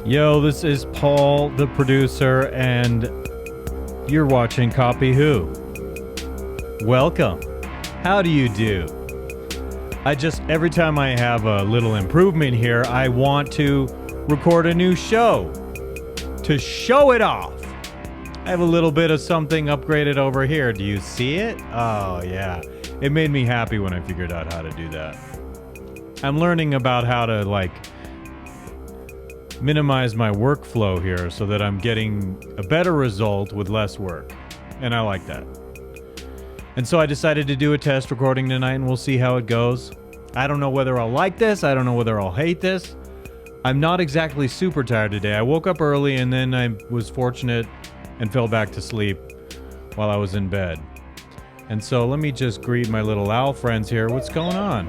Yo, this is Paul, the producer, and you're watching Copy Who. Welcome. How do you do? Every time I have a little improvement here, I want to record a new show to show it off. I have a little bit of something upgraded over here. Do you see it? Oh, yeah. It made me happy when I figured out how to do that. I'm learning about how to, minimize my workflow here so that I'm getting a better result with less work. And I like that. And so I decided to do a test recording tonight, and we'll see how it goes. I don't know whether I'll like this. I don't know whether I'll hate this. I'm not exactly super tired today. I woke up early, and then I was fortunate and fell back to sleep while I was in bed. And so let me just greet my little owl friends here. What's going on?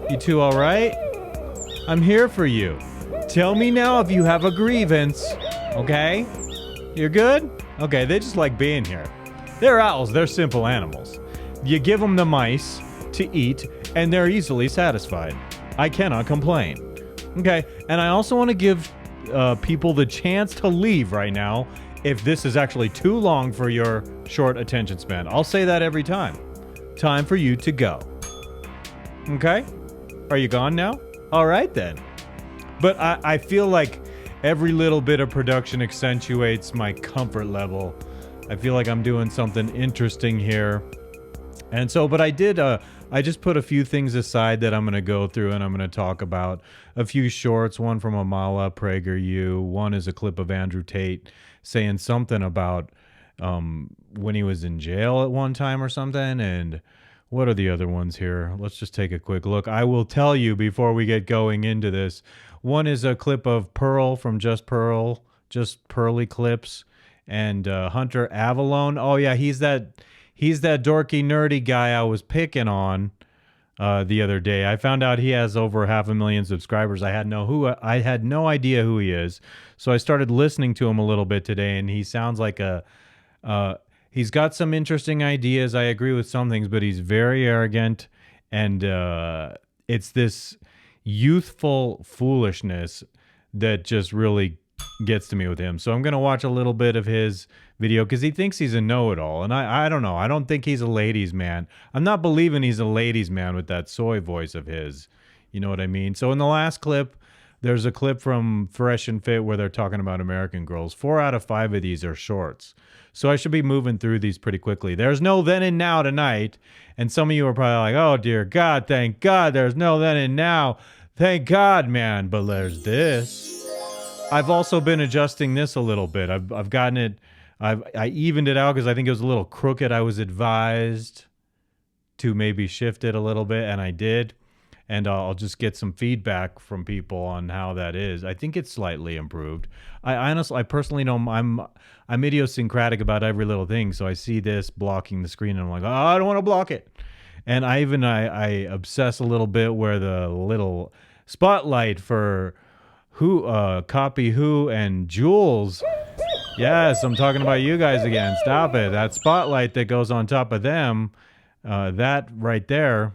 You two all right? I'm here for you. Tell me now if you have a grievance, okay? You're good? Okay, they just like being here. They're owls, they're simple animals. You give them the mice to eat, and they're easily satisfied. I cannot complain. Okay, and I also want to give people the chance to leave right now if this is actually too long for your short attention span. I'll say that every time. Time for you to go. Okay? Are you gone now? All right then. But I feel like every little bit of production accentuates my comfort level. I feel like I'm doing something interesting here. And so, but I just put a few things aside that I'm going to go through, and I'm going to talk about a few shorts, one from Amala, PragerU. One is a clip of Andrew Tate saying something about when he was in jail at one time or something. And what are the other ones here? Let's just take a quick look. I will tell you before we get going into this. One is a clip of Pearl from Just Pearly Clips, and Hunter Avallone. Oh yeah, he's that dorky nerdy guy I was picking on the other day. I found out he has over 500,000 subscribers. I had no idea who he is. So I started listening to him a little bit today, and he sounds like he's got some interesting ideas. I agree with some things, but he's very arrogant, and it's this youthful foolishness that just really gets to me with him. So I'm going to watch a little bit of his video because he thinks he's a know-it-all. And I don't know. I don't think he's a ladies' man. I'm not believing he's a ladies' man with that soy voice of his. You know what I mean? So in the last clip, there's a clip from Fresh and Fit where they're talking about American Girls. 4 out of 5 of these are shorts. So I should be moving through these pretty quickly. There's no then and now tonight. And some of you are probably like, oh, dear God, thank God there's no then and now. Thank God, man. But there's this. I've also been adjusting this a little bit. I've gotten it. I evened it out because I think it was a little crooked. I was advised to maybe shift it a little bit, and I did. And I'll just get some feedback from people on how that is. I think it's slightly improved. I personally don't. I'm idiosyncratic about every little thing. So I see this blocking the screen, and I'm like, oh, I don't want to block it. And I obsess a little bit where the little spotlight for Copy Who and Jules. Yes, I'm talking about you guys again. Stop it. That spotlight that goes on top of them, that right there,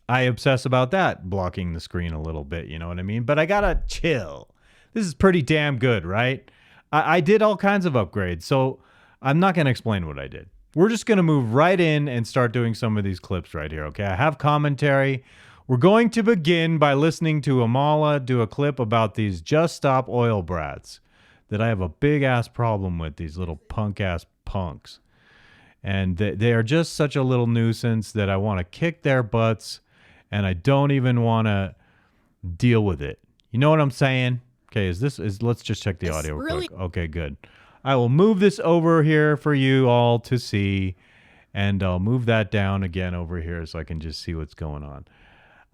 I obsess about that blocking the screen a little bit, you know what I mean? But I gotta chill. This is pretty damn good, right? I did all kinds of upgrades, so I'm not going to explain what I did. We're just going to move right in and start doing some of these clips right here, okay? I have commentary. We're going to begin by listening to Amala do a clip about these Just Stop oil brats that I have a big-ass problem with, these little punk-ass punks. And they are just such a little nuisance that I want to kick their butts, and I don't even want to deal with it. You know what I'm saying? Okay, let's just check the audio real quick. Okay, good. I will move this over here for you all to see, and I'll move that down again over here so I can just see what's going on.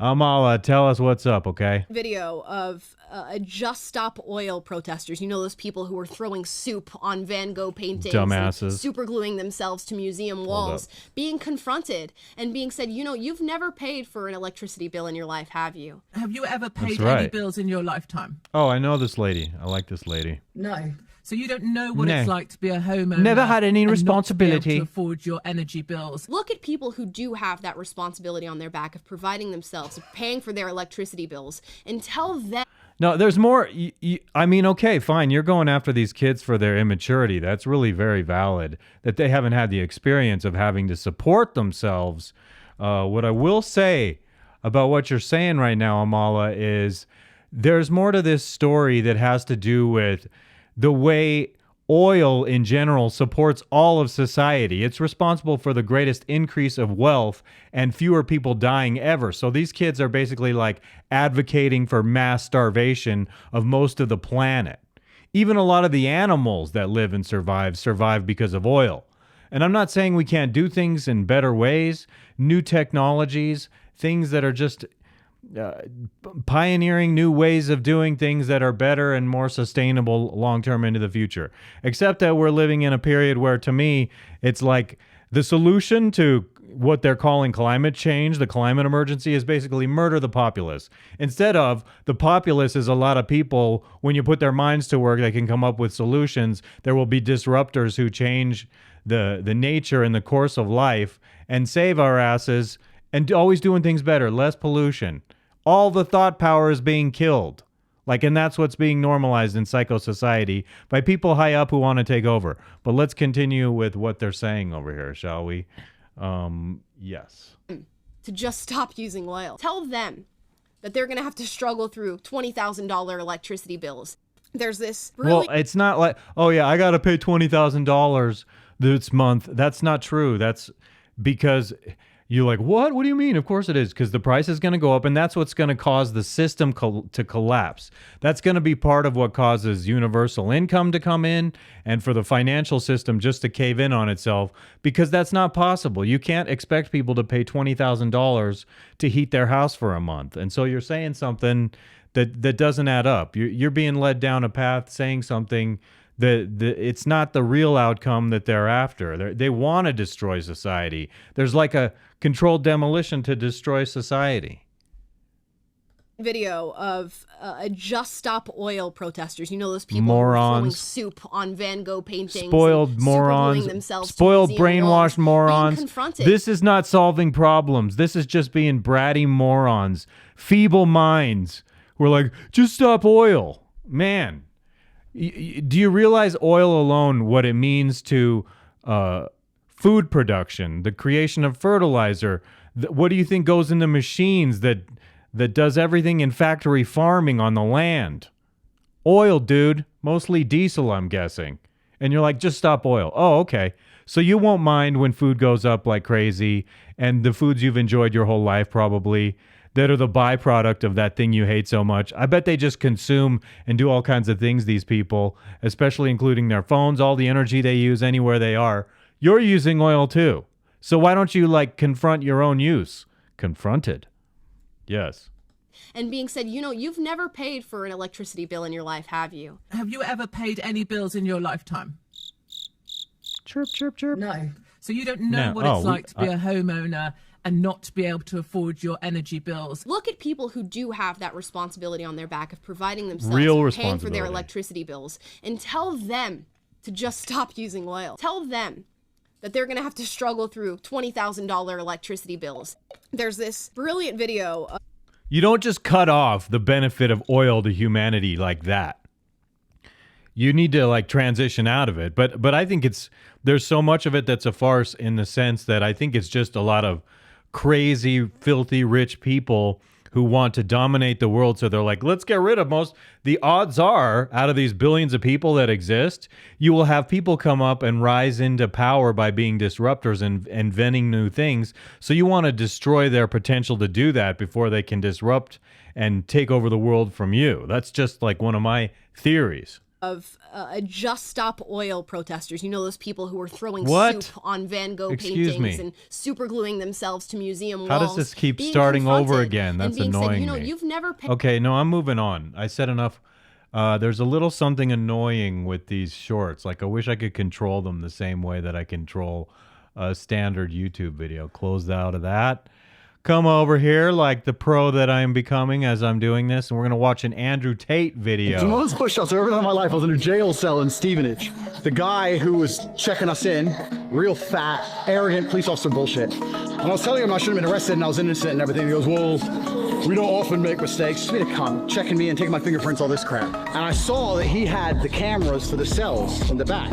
Amala, tell us what's up, okay? Video of Just Stop Oil protesters. You know, those people who were throwing soup on Van Gogh paintings. Dumbasses. Super gluing themselves to museum walls. Being confronted and being said, you know, you've never paid for an electricity bill in your life, have you? Have you ever paid any bills in your lifetime? Oh, I know this lady. I like this lady. No. So you don't know what it's like to be a homeowner. Never had any responsibility. Not to be able to afford your energy bills. Look at people who do have that responsibility on their back of providing themselves, of paying for their electricity bills, and tell them. No, there's more. I mean, okay, fine. You're going after these kids for their immaturity. That's really very valid, that they haven't had the experience of having to support themselves. What I will say about what you're saying right now, Amala, is there's more to this story that has to do with the way oil in general supports all of society. It's responsible for the greatest increase of wealth and fewer people dying ever. So these kids are basically like advocating for mass starvation of most of the planet. Even a lot of the animals that live and survive because of oil. And I'm not saying we can't do things in better ways, new technologies, things that are just pioneering new ways of doing things that are better and more sustainable long-term into the future. Except that we're living in a period where, to me, it's like the solution to what they're calling climate change, the climate emergency, is basically murder the populace. Instead of the populace is a lot of people, when you put their minds to work, they can come up with solutions. There will be disruptors who change the nature and the course of life and save our asses and always doing things better, less pollution. All the thought power is being killed. And that's what's being normalized in psycho society by people high up who want to take over. But let's continue with what they're saying over here, shall we? Yes. To just stop using oil. Tell them that they're going to have to struggle through $20,000 electricity bills. There's this Well, it's not like, oh yeah, I got to pay $20,000 this month. That's not true. That's because you're like, what? What do you mean? Of course it is, because the price is going to go up, and that's what's going to cause the system to collapse. That's going to be part of what causes universal income to come in and for the financial system just to cave in on itself, because that's not possible. You can't expect people to pay $20,000 to heat their house for a month. And so you're saying something that doesn't add up. You're being led down a path saying something it's not the real outcome that they're after. They want to destroy society. There's like a controlled demolition to destroy society. Video of Just Stop Oil protesters. You know those people morons. Who are throwing soup on Van Gogh paintings. Spoiled morons. Spoiled brainwashed morons. This is not solving problems. This is just being bratty morons. Feeble minds. We're like, just stop oil. Man. Do you realize oil alone, what it means to food production, the creation of fertilizer? What do you think goes into machines that does everything in factory farming on the land? Oil, dude. Mostly diesel, I'm guessing. And you're like, just stop oil. Oh, okay. So you won't mind when food goes up like crazy, and the foods you've enjoyed your whole life probably, that are the byproduct of that thing you hate so much. I bet they just consume and do all kinds of things, these people, especially including their phones, all the energy they use anywhere they are. You're using oil too. So why don't you confront your own use? Confronted. Yes. And being said, you've never paid for an electricity bill in your life, have you? Have you ever paid any bills in your lifetime? Chirp, chirp, chirp. No. So you don't know what it's like to be a homeowner and not to be able to afford your energy bills. Look at people who do have that responsibility on their back of providing themselves, paying for their electricity bills, and tell them to just stop using oil. Tell them that they're going to have to struggle through $20,000 electricity bills. There's this brilliant video. You don't just cut off the benefit of oil to humanity like that. You need to transition out of it. But I think there's so much of it that's a farce, in the sense that I think it's just a lot of crazy, filthy, rich people who want to dominate the world. So they're like, let's get rid of most. The odds are, out of these billions of people that exist, you will have people come up and rise into power by being disruptors and inventing new things. So you want to destroy their potential to do that before they can disrupt and take over the world from you. That's just one of my theories. Of Just Stop Oil protesters. You know those people who are throwing What? soup on Van Gogh Excuse paintings me. and super gluing themselves to museum walls. How does this keep starting over again? That's and being annoying said, me. You've never paid. Okay, no, I'm moving on. I said enough. There's a little something annoying with these shorts. I wish I could control them the same way that I control a standard YouTube video. Close out of that. Come over here like the pro that I am becoming as I'm doing this, and we're going to watch an Andrew Tate video. The most push-ups I've ever done in my life. I was in a jail cell in Stevenage. The guy who was checking us in, real fat, arrogant police officer bullshit. And I was telling him I shouldn't have been arrested and I was innocent and everything. He goes, well, We don't often make mistakes. Just being a cunt, checking me and taking my fingerprints, all this crap. And I saw that he had the cameras for the cells in the back.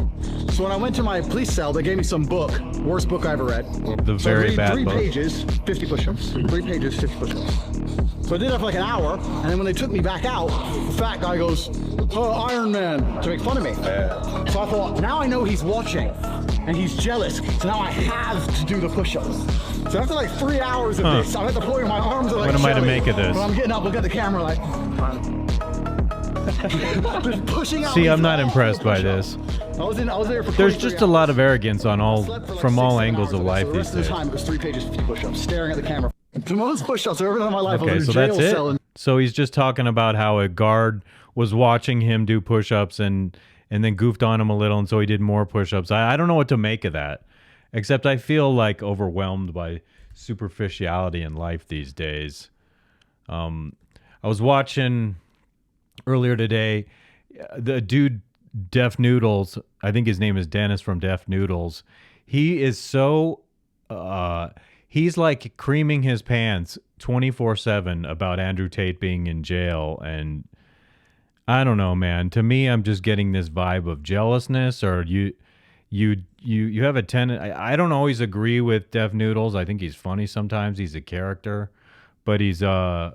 So when I went to my police cell, they gave me some book, worst book I ever read. The very bad book. 3 pages, 50 push-ups. 3 pages, 50 push-ups. So I did that for like an hour, and then when they took me back out, the fat guy goes, "Oh, Iron Man," to make fun of me. So I thought, now I know he's watching, and he's jealous, so now I have to do the push-ups. So after like 3 hours of this, I'm at the point where my arms are like, what am I to make of this? But I'm getting up, look at the camera like, just pushing out. See, I'm not impressed by this. I was there for There's just a lot of arrogance on from all angles of life the these rest of days. the time, it was 3 pages, 50 push-ups, staring at the camera. The most push-ups I've ever done in my life. Okay, so that's it. So he's just talking about how a guard was watching him do push-ups and then goofed on him a little, and so he did more push-ups. I don't know what to make of that, except I feel like overwhelmed by superficiality in life these days. I was watching earlier today the dude Def Noodles. I think his name is Dennis from Def Noodles. He is so he's like creaming his pants 24/7 about Andrew Tate being in jail, and I don't know, man. To me, I'm just getting this vibe of jealousness, or you have a tendency. I don't always agree with Def Noodles. I think he's funny sometimes. He's a character, but he's oh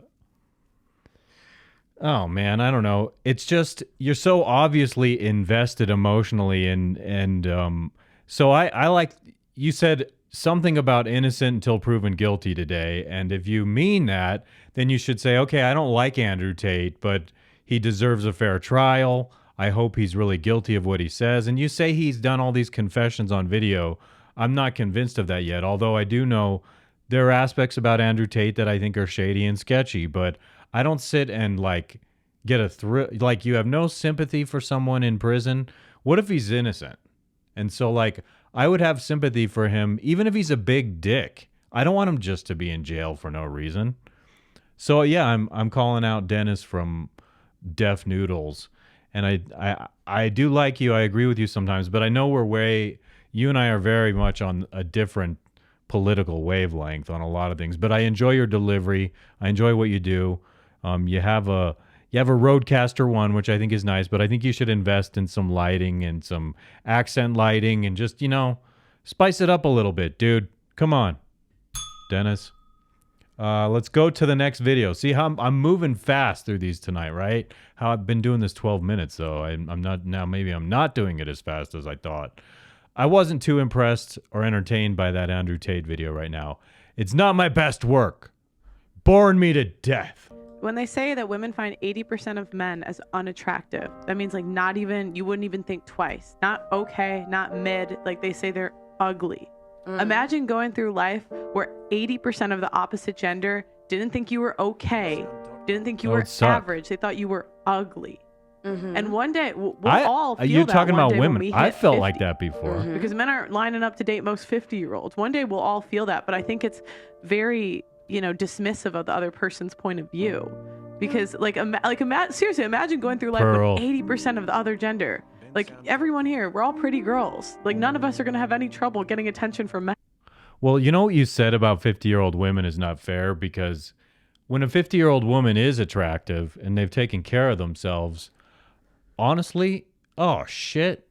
man, I don't know. It's just you're so obviously invested emotionally, and so I like you said something about innocent until proven guilty today, and if you mean that, then you should say, okay, I don't like Andrew Tate, but he deserves a fair trial. I hope he's really guilty of what he says. And you say he's done all these confessions on video. I'm not convinced of that yet, although I do know there are aspects about Andrew Tate that I think are shady and sketchy, but I don't sit and like get a thrill. Like, you have no sympathy for someone in prison. What if he's innocent? And so like I would have sympathy for him even if he's a big dick. I don't want him just to be in jail for no reason. So yeah, I'm calling out Dennis from Def Noodles. And I do like you. I agree with you sometimes, but I know you and I are very much on a different political wavelength on a lot of things. But I enjoy your delivery. I enjoy what you do. You have a Rodecaster 1, which I think is nice, but I think you should invest in some lighting and some accent lighting and just, spice it up a little bit, dude. Come on, Dennis. Let's go to the next video. See how I'm moving fast through these tonight, right? How I've been doing this 12 minutes, though. I'm not now. Maybe I'm not doing it as fast as I thought. I wasn't too impressed or entertained by that Andrew Tate video right now. It's not my best work. Boring me to death. When they say that women find 80% of men as unattractive, that means like you wouldn't even think twice. Not okay, not mid. Like they say they're ugly. Imagine going through life where 80% of the opposite gender didn't think you were okay, didn't think you were average. They thought you were ugly. And one day we'll all feel you're that. talking one about day women. I felt 50. like that before. Because men aren't lining up to date most 50-year-olds. One day we'll all feel that, but I think it's very, dismissive of the other person's point of view. Because seriously, imagine going through life with 80% of the other gender. Like everyone here, we're all pretty girls. Like none of us are going to have any trouble getting attention from men. Well, you know what you said about 50-year-old women is not fair, because when a 50-year-old woman is attractive and they've taken care of themselves, honestly, oh shit.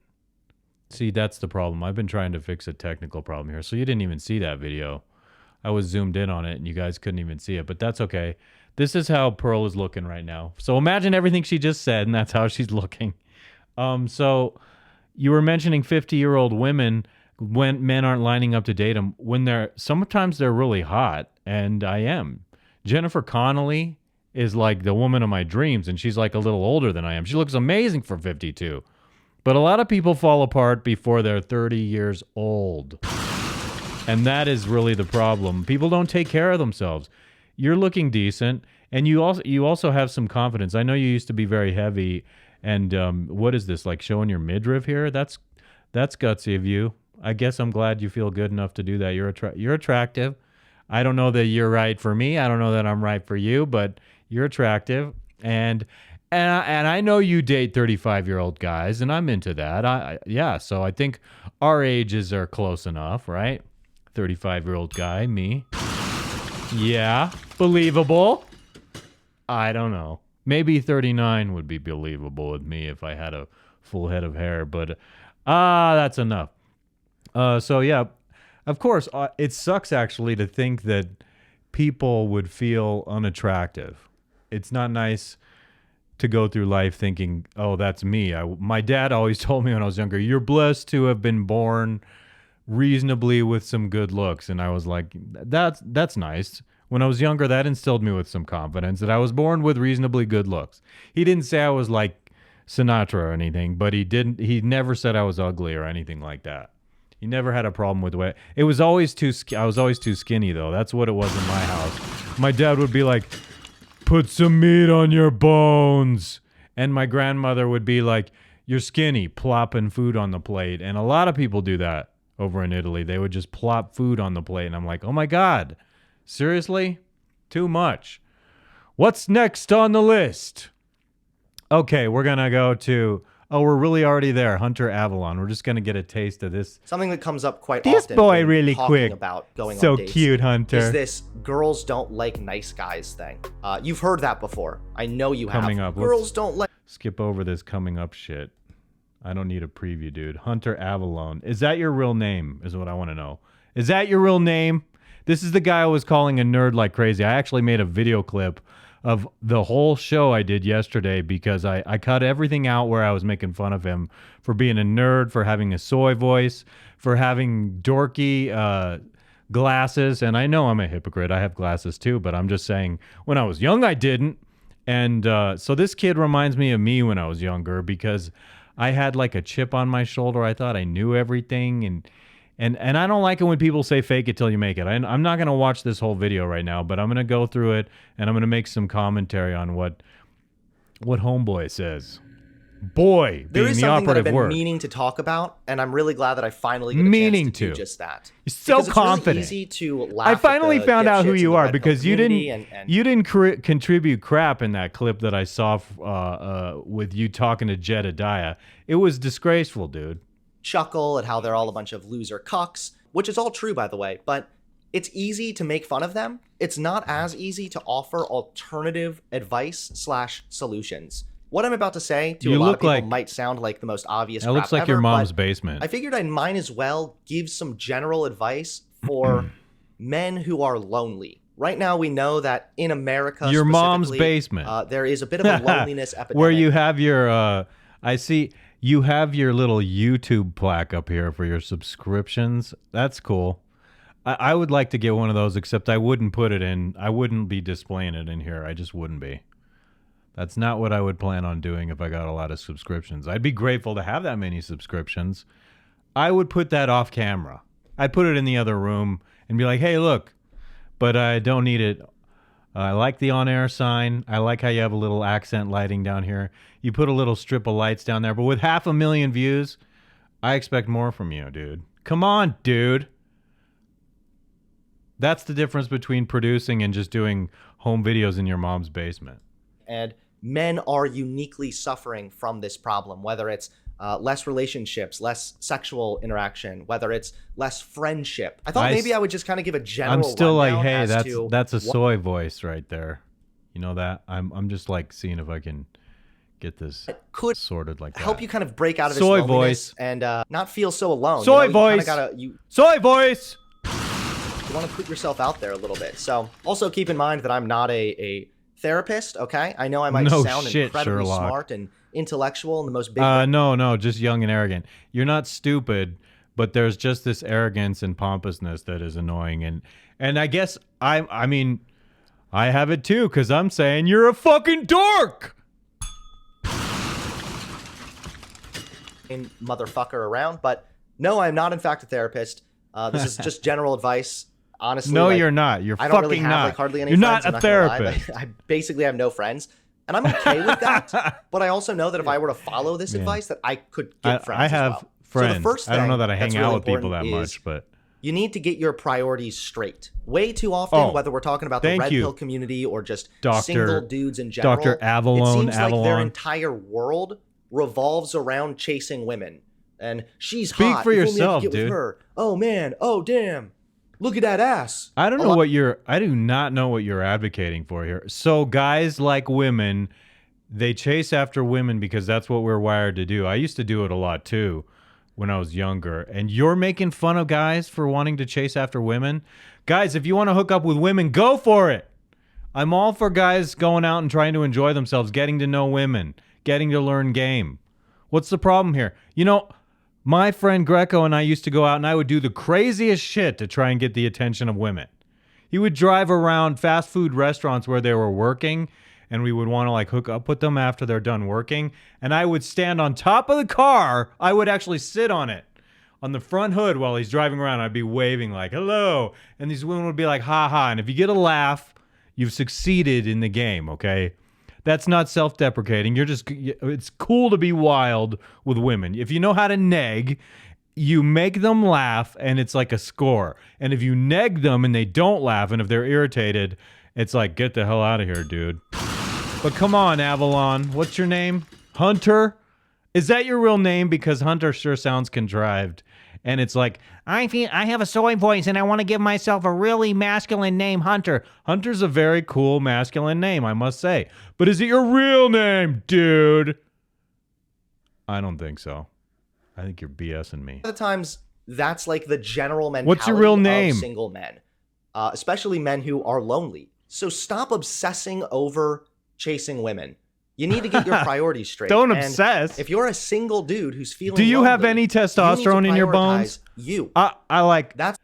See, that's the problem. I've been trying to fix a technical problem here. So you didn't even see that video. I was zoomed in on it and you guys couldn't even see it, but that's okay. This is how Pearl is looking right now. So imagine everything she just said, and that's how she's looking. So you were mentioning 50-year-old women when men aren't lining up to date them. Sometimes they're really hot, and I am. Jennifer Connelly is like the woman of my dreams, and she's like a little older than I am. She looks amazing for 52. But a lot of people fall apart before they're 30 years old. And that is really the problem. People don't take care of themselves. You're looking decent, and you also have some confidence. I know you used to be very heavy, and what is this, like showing your midriff here? That's gutsy of you. I guess I'm glad you feel good enough to do that. You're attractive. I don't know that you're right for me. I don't know that I'm right for you, but you're attractive, and I know you date 35-year-old guys, and I'm into that. So I think our ages are close enough, right? 35-year-old guy, me. Yeah, believable. I don't know. Maybe 39 would be believable with me if I had a full head of hair, but that's enough. So yeah, of course, it sucks actually to think that people would feel unattractive. It's not nice to go through life thinking, oh, that's me. My dad always told me when I was younger, you're blessed to have been born reasonably with some good looks. And I was like, that's nice. When I was younger, that instilled me with some confidence that I was born with reasonably good looks. He didn't say I was like Sinatra or anything, but he never said I was ugly or anything like that. He never had a problem with the way. I was always too skinny though. That's what it was in my house. My dad would be like, put some meat on your bones. And my grandmother would be like, you're skinny, plopping food on the plate. And a lot of people do that over in Italy. They would just plop food on the plate. And I'm like, oh my God, seriously? Too much. What's next on the list? Okay, we're going to go to, we're really already there. Hunter Avallone. We're just going to get a taste of this. Something that comes up quite this often. This boy when really talking quick. About going so on dates cute, Hunter. Is this girls don't like nice guys thing. You've heard that before. I know you have. Coming up. Girls don't like. Skip over this coming up shit. I don't need a preview, dude. Hunter Avallone. Is that your real name is what I want to know. Is that your real name? This is the guy I was calling a nerd like crazy. I actually made a video clip of the whole show I did yesterday because I cut everything out where I was making fun of him for being a nerd, for having a soy voice, for having dorky glasses. And I know I'm a hypocrite. I have glasses too, but I'm just saying when I was young, I didn't. And so this kid reminds me of me when I was younger because I had like a chip on my shoulder. I thought I knew everything. And I don't like it when people say fake it till you make it. I'm not going to watch this whole video right now, but I'm going to go through it and I'm going to make some commentary on what Homeboy says. Boy, there being is the something that I've operative been word. meaning to talk about, and I'm really glad that I finally get a chance to do just that. You're so because confident. It's really easy to laugh I finally at the found out who dipshits you in the are red pill because you community didn't contribute crap in that clip that I saw with you talking to Jedediah. It was disgraceful, dude. Chuckle at how they're all a bunch of loser cucks, which is all true, by the way, but it's easy to make fun of them. It's not as easy to offer alternative advice/solutions. What I'm about to say to a lot of people might sound like the most obvious crap ever. It looks like your mom's basement. I figured I might as well give some general advice for men who are lonely. Right now, we know that in America, your mom's basement, there is a bit of a loneliness epidemic. Where you have your, I see you have your little YouTube plaque up here for your subscriptions. That's cool. I would like to get one of those, except I wouldn't put it in. I wouldn't be displaying it in here. I just wouldn't be. That's not what I would plan on doing if I got a lot of subscriptions. I'd be grateful to have that many subscriptions. I would put that off camera. I'd put it in the other room and be like, hey, look, but I don't need it. I like the on-air sign. I like how you have a little accent lighting down here. You put a little strip of lights down there, but with 500,000 views, I expect more from you, dude. Come on, dude. That's the difference between producing and just doing home videos in your mom's basement. And men are uniquely suffering from this problem, whether it's less relationships, less sexual interaction, whether it's less friendship. I thought maybe I would just kind of give a general I'm still like, hey, that's a soy voice right there. You know that? I'm just like seeing if I can get this sorted like that. Help you kind of break out of this soy loneliness voice and not feel so alone. Soy voice. Soy voice. You want to put yourself out there a little bit. So also keep in mind that I'm not a therapist, okay? I know I might sound incredibly smart and intellectual and the most big... No, just young and arrogant. You're not stupid, but there's just this arrogance and pompousness that is annoying. And I guess, I mean, I have it too, because I'm saying you're a fucking dork! Motherfucker around, but no, I'm not in fact a therapist. This is just general advice. Honestly, no, you're not. You're fucking really have, not. Hardly any you're friends. not a therapist. I basically have no friends, and I'm okay with that. But I also know that if I were to follow this advice, that I could get friends. I have as well. friends. So the first thing I don't know that I hang out with people that is much, but you need to get your priorities straight. Way too often, whether we're talking about the red pill community or just single dudes in general, Dr. Avallone, it seems like their entire world revolves around chasing women. And she's hot. Speak for yourself, dude. With her. Oh man. Oh damn. Look at that ass. I do not know what you're advocating for here. So guys like women, they chase after women because that's what we're wired to do. I used to do it a lot too when I was younger. And you're making fun of guys for wanting to chase after women? Guys, if you want to hook up with women, go for it. I'm all for guys going out and trying to enjoy themselves, getting to know women, getting to learn game. What's the problem here? You know, my friend Greco and I used to go out and I would do the craziest shit to try and get the attention of women. He would drive around fast food restaurants where they were working, and we would want to like hook up with them after they're done working. And I would stand on top of the car. I would actually sit on it, on the front hood while he's driving around. I'd be waving like, hello. And these women would be like, ha ha. And if you get a laugh, you've succeeded in the game, okay? That's not self-deprecating. It's cool to be wild with women. If you know how to neg, you make them laugh and it's like a score. And if you neg them and they don't laugh and if they're irritated, it's like, get the hell out of here, dude. But come on, Avallone. What's your name? Hunter? Is that your real name? Because Hunter sure sounds contrived. And it's like, I have a soy voice and I want to give myself a really masculine name, Hunter. Hunter's a very cool masculine name, I must say. But is it your real name, dude? I don't think so. I think you're BSing me. A lot of times, that's like the general mentality What's your real name? Of single men, especially men who are lonely. So stop obsessing over chasing women. You need to get your priorities straight. Don't and obsess. If you're a single dude who's feeling Do you lonely, have any testosterone in your bones? You. I like... That's...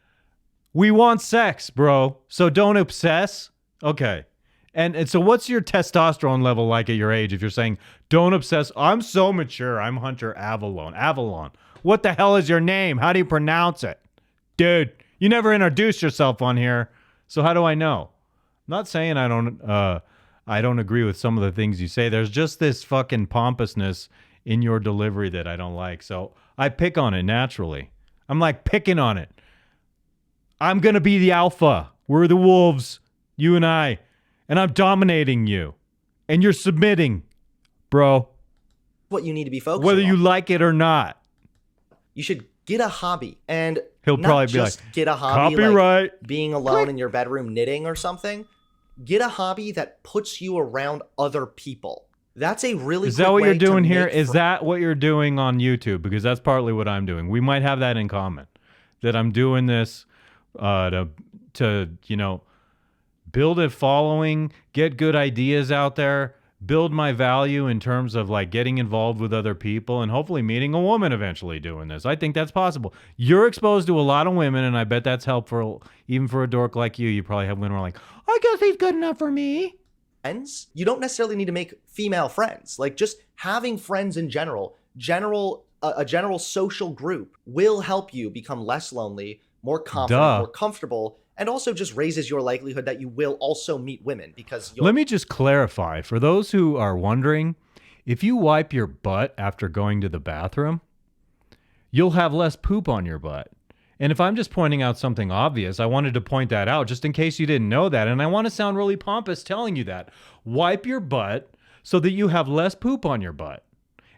We want sex, bro. So don't obsess. Okay. And so what's your testosterone level like at your age if you're saying, don't obsess? I'm so mature. I'm Hunter Avallone. Avallone. What the hell is your name? How do you pronounce it? Dude, you never introduced yourself on here. So how do I know? I'm not saying I don't agree with some of the things you say. There's just this fucking pompousness in your delivery that I don't like. So I pick on it naturally. I'm like picking on it. I'm going to be the alpha. We're the wolves, you and I. And I'm dominating you. And you're submitting, bro. What you need to be focused on. Whether you like it or not. You should get a hobby. And he'll probably be just like, get a hobby copyright. Like being alone in your bedroom knitting or something. Get a hobby that puts you around other people. That's a really Is that what you're doing here? Is that what you're doing on YouTube? Because that's partly what I'm doing. We might have that in common. That I'm doing this to you know, build a following, get good ideas out there, build my value in terms of like getting involved with other people and hopefully meeting a woman eventually doing this. I think that's possible. You're exposed to a lot of women and I bet that's helpful even for a dork like you. You probably have women who are like, I guess he's good enough for me. Friends, you don't necessarily need to make female friends. Like just having friends in general, a general social group will help you become less lonely, more confident, more comfortable, and also just raises your likelihood that you will also meet women because Let me just clarify. For those who are wondering, if you wipe your butt after going to the bathroom, you'll have less poop on your butt. And if I'm just pointing out something obvious, I wanted to point that out just in case you didn't know that. And I want to sound really pompous telling you that. Wipe your butt so that you have less poop on your butt.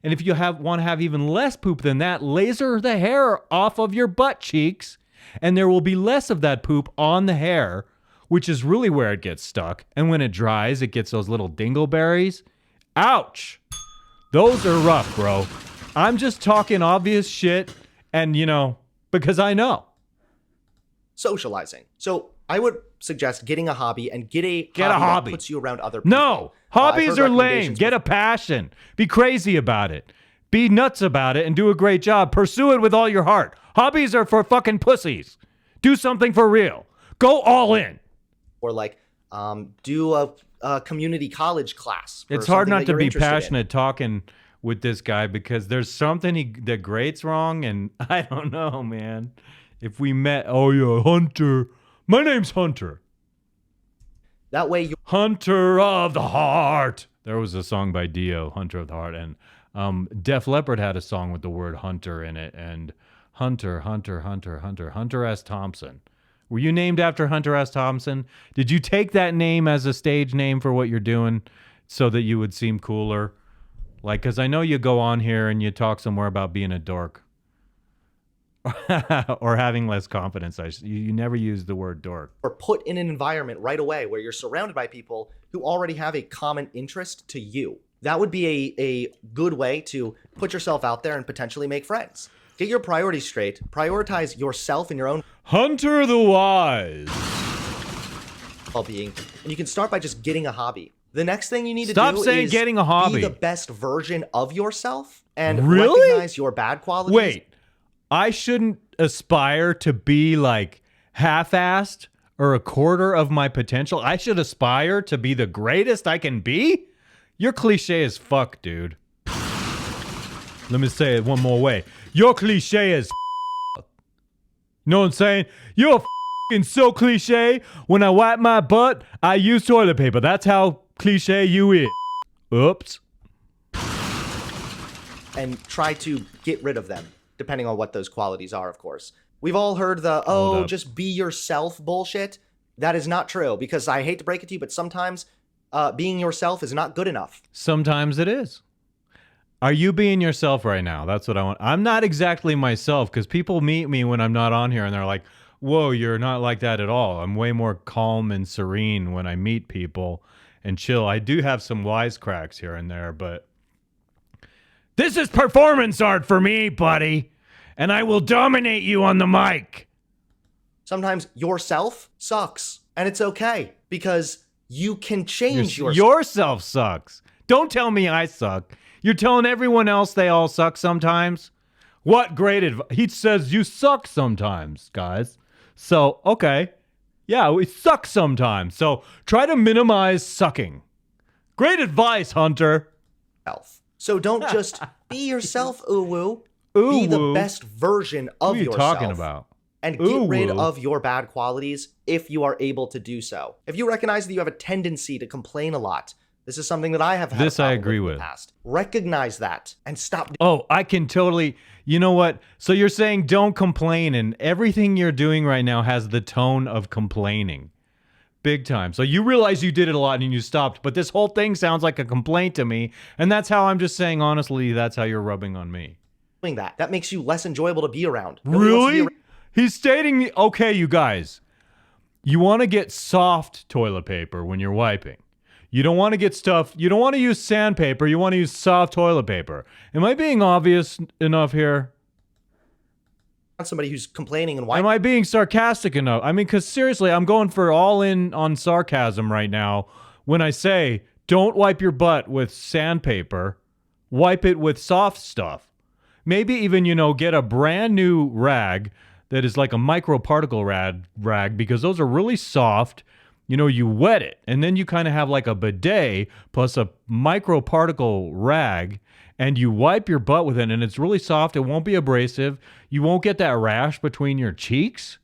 And if you want to have even less poop than that, laser the hair off of your butt cheeks. And there will be less of that poop on the hair, which is really where it gets stuck. And when it dries, it gets those little dingleberries. Ouch! Those are rough, bro. I'm just talking obvious shit and, you know, because I know. Socializing. So I would suggest getting a hobby and get a hobby that puts you around other people. No! Hobbies are lame. Get a passion. Be crazy about it. Be nuts about it and do a great job. Pursue it with all your heart. Hobbies are for fucking pussies. Do something for real. Go all in. Or like do a community college class. It's hard not to be passionate talking with this guy because there's something that grates wrong and I don't know, man. If we met, oh yeah, Hunter. My name's Hunter. That way you Hunter of the Heart. There was a song by Dio, Hunter of the Heart, and Def Leppard had a song with the word Hunter in it, and Hunter S. Thompson. Were you named after Hunter S. Thompson? Did you take that name as a stage name for what you're doing so that you would seem cooler? Like, because I know you go on here and you talk somewhere about being a dork. Or having less confidence. You never use the word dork. Or put in an environment right away where you're surrounded by people who already have a common interest to you. That would be a good way to put yourself out there and potentially make friends. Get your priorities straight. Prioritize yourself and your own Hunter the Wise. well-being. And you can start by just getting a hobby. The next thing you need to Stop do saying is getting a hobby. be the best version of yourself and Really? recognize your bad qualities. Wait, I shouldn't aspire to be like half-assed or a quarter of my potential. I should aspire to be the greatest I can be? You're cliche as fuck, dude. Let me say it one more way. You're cliche as fuck. You know what I'm saying? You're fucking so cliche. When I wipe my butt, I use toilet paper. That's how cliche you is. Oops. And try to get rid of them, depending on what those qualities are, of course. We've all heard the, just be yourself bullshit. That is not true, because I hate to break it to you, but sometimes being yourself is not good enough. Sometimes it is. Are you being yourself right now? That's what I want. I'm not exactly myself, because people meet me when I'm not on here and they're like, whoa, you're not like that at all. I'm way more calm and serene when I meet people and chill. I do have some wisecracks here and there, but this is performance art for me, buddy. And I will dominate you on the mic. Sometimes yourself sucks, and it's okay, because you can change yourself. Yourself sucks. Don't tell me I suck. You're telling everyone else they all suck sometimes? What great advice. He says you suck sometimes, guys. So, okay. Yeah, we suck sometimes. So try to minimize sucking. Great advice, Hunter. So don't just be yourself, uwu. Ooh, be the best version of what are you yourself. Talking about? And get rid of your bad qualities if you are able to do so. If you recognize that you have a tendency to complain a lot, this is something that I have had I agree in with. The past. Recognize that and stop. Oh, I can totally. You know what? So you're saying don't complain, and everything you're doing right now has the tone of complaining. Big time. So you realize you did it a lot and you stopped, but this whole thing sounds like a complaint to me, and that's how I'm just saying, honestly, that's how you're rubbing on me. Doing that makes you less enjoyable to be around. Nobody wants to Really? be around. He's stating, okay, you guys, you want to get soft toilet paper when you're wiping. You don't want to get stuff, you don't want to use sandpaper, you want to use soft toilet paper. Am I being obvious enough here? Somebody who's complaining and wiping. Am I being sarcastic enough? I mean, because seriously, I'm going for all in on sarcasm right now when I say, don't wipe your butt with sandpaper, wipe it with soft stuff. Maybe even, get a brand new rag that is like a microparticle rag, because those are really soft. You wet it, and then you kind of have like a bidet plus a microparticle rag, and you wipe your butt with it, and it's really soft. It won't be abrasive. You won't get that rash between your cheeks.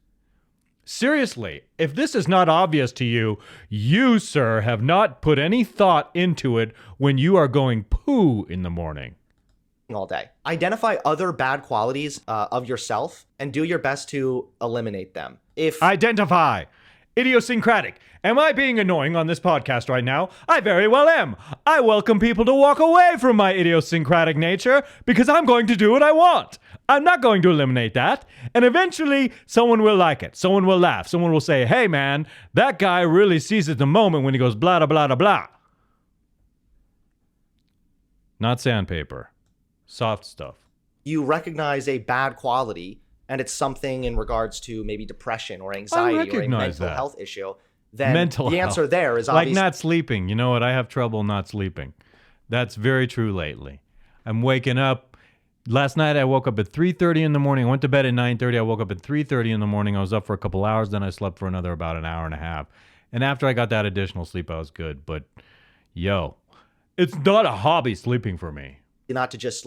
Seriously, if this is not obvious to you, you, sir, have not put any thought into it when you are going poo in the morning. All day. Identify other bad qualities of yourself and do your best to eliminate them. Identify. Idiosyncratic. Am I being annoying on this podcast right now? I very well am. I welcome people to walk away from my idiosyncratic nature because I'm going to do what I want. I'm not going to eliminate that. And eventually, someone will like it. Someone will laugh. Someone will say, hey, man, that guy really seizes the moment when he goes blah, blah, blah, blah. Not sandpaper. Soft stuff. You recognize a bad quality, and it's something in regards to maybe depression or anxiety or a mental health issue, then the answer there is obvious. Like not sleeping. You know what? I have trouble not sleeping. That's very true lately. I'm waking up. Last night I woke up at 3:30 in the morning. I went to bed at 9:30. I woke up at 3:30 in the morning. I was up for a couple hours. Then I slept for another about an hour and a half. And after I got that additional sleep, I was good. But, it's not a hobby sleeping for me. Not to just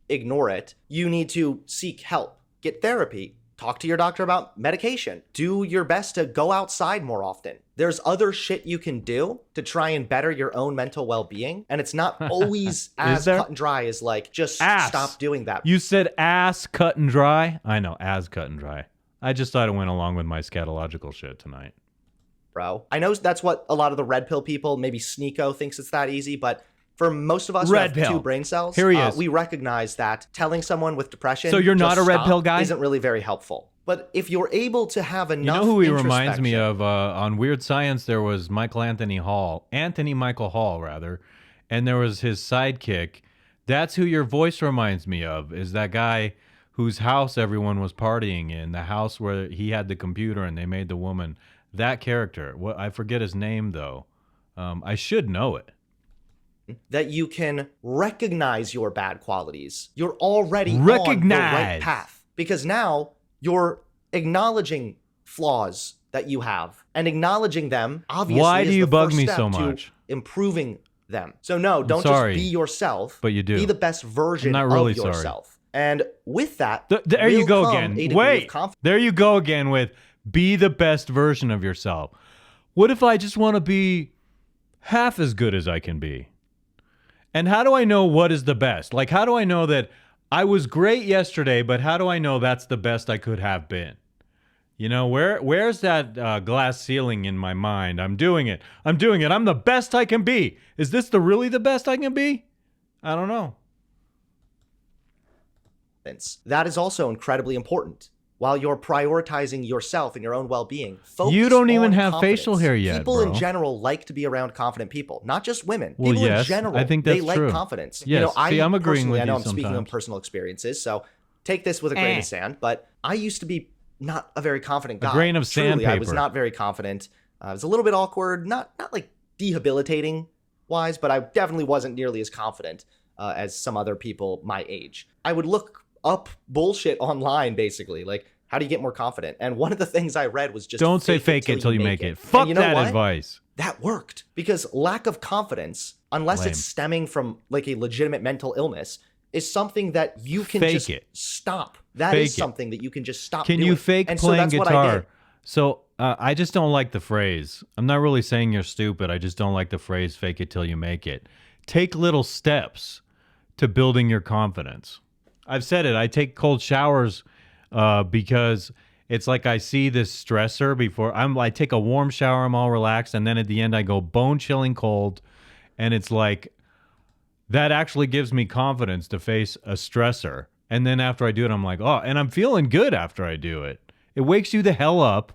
ignore it. You need to seek help, get therapy, talk to your doctor about medication, do your best to go outside more often. There's other shit you can do to try and better your own mental well-being. And it's not always as cut and dry as just stop doing that. You said ass cut and dry? I know, as cut and dry. I just thought it went along with my scatological shit tonight. Bro, I know that's what a lot of the red pill people, maybe Sneeko, thinks it's that easy, but For most of us who have 2 brain cells, Here he is. we recognize that telling someone with depression So you're not just a red stop pill guy? isn't really very helpful. But if you're able to have enough You know who he reminds me introspection- of? On Weird Science, there was Anthony Michael Hall, rather, and there was his sidekick. That's who your voice reminds me of, is that guy whose house everyone was partying in, the house where he had the computer and they made the woman. That character. I forget his name, though. I should know it. that you can recognize your bad qualities. You're already on the right path because now you're acknowledging flaws that you have and acknowledging them. Obviously, why do you bug me step so to much? Improving them. So no, don't sorry, just be yourself. but you do. Be the best version I'm not really of yourself. sorry. And with that, there you go again. a degree of Wait, confidence. there you go again with be the best version of yourself. What if I just want to be half as good as I can be? And how do I know what is the best? Like, how do I know that I was great yesterday, but how do I know that's the best I could have been? You know, where's that glass ceiling in my mind? I'm doing it. I'm the best I can be. Is this really the best I can be? I don't know. That is also incredibly important. While you're prioritizing yourself and your own well-being, focus You don't even on have confidence. facial hair yet, People bro. in general like to be around confident people, not just women. Well, People yes, in general, I think they that's like true. confidence. Yes, see, I'm agreeing personally, with I know you I'm speaking on sometimes. personal experiences, so take this with a grain of sand. But I used to be not a very confident guy. A grain of Truly, I was sandpaper. not very confident. I was a little bit awkward, not like debilitating wise, but I definitely wasn't nearly as confident as some other people my age. I would look up bullshit online, basically, like, how do you get more confident? And one of the things I read was just Don't say fake it till you make it. Fuck And you know that what? advice. That worked because lack of confidence, unless Lame. it's stemming from like a legitimate mental illness, is something that you can Fake just it. stop. That Fake is it. something that you can just stop Can doing. you fake and so playing that's what I guitar? did. So I just don't like the phrase. I'm not really saying you're stupid. I just don't like the phrase fake it till you make it. Take little steps to building your confidence. I've said it. I take cold showers because it's like I see this stressor before I take a warm shower, I'm all relaxed, and then at the end I go bone chilling cold, and it's like that actually gives me confidence to face a stressor. And then after I do it, I'm like, oh, and I'm feeling good after I do it. It wakes you the hell up,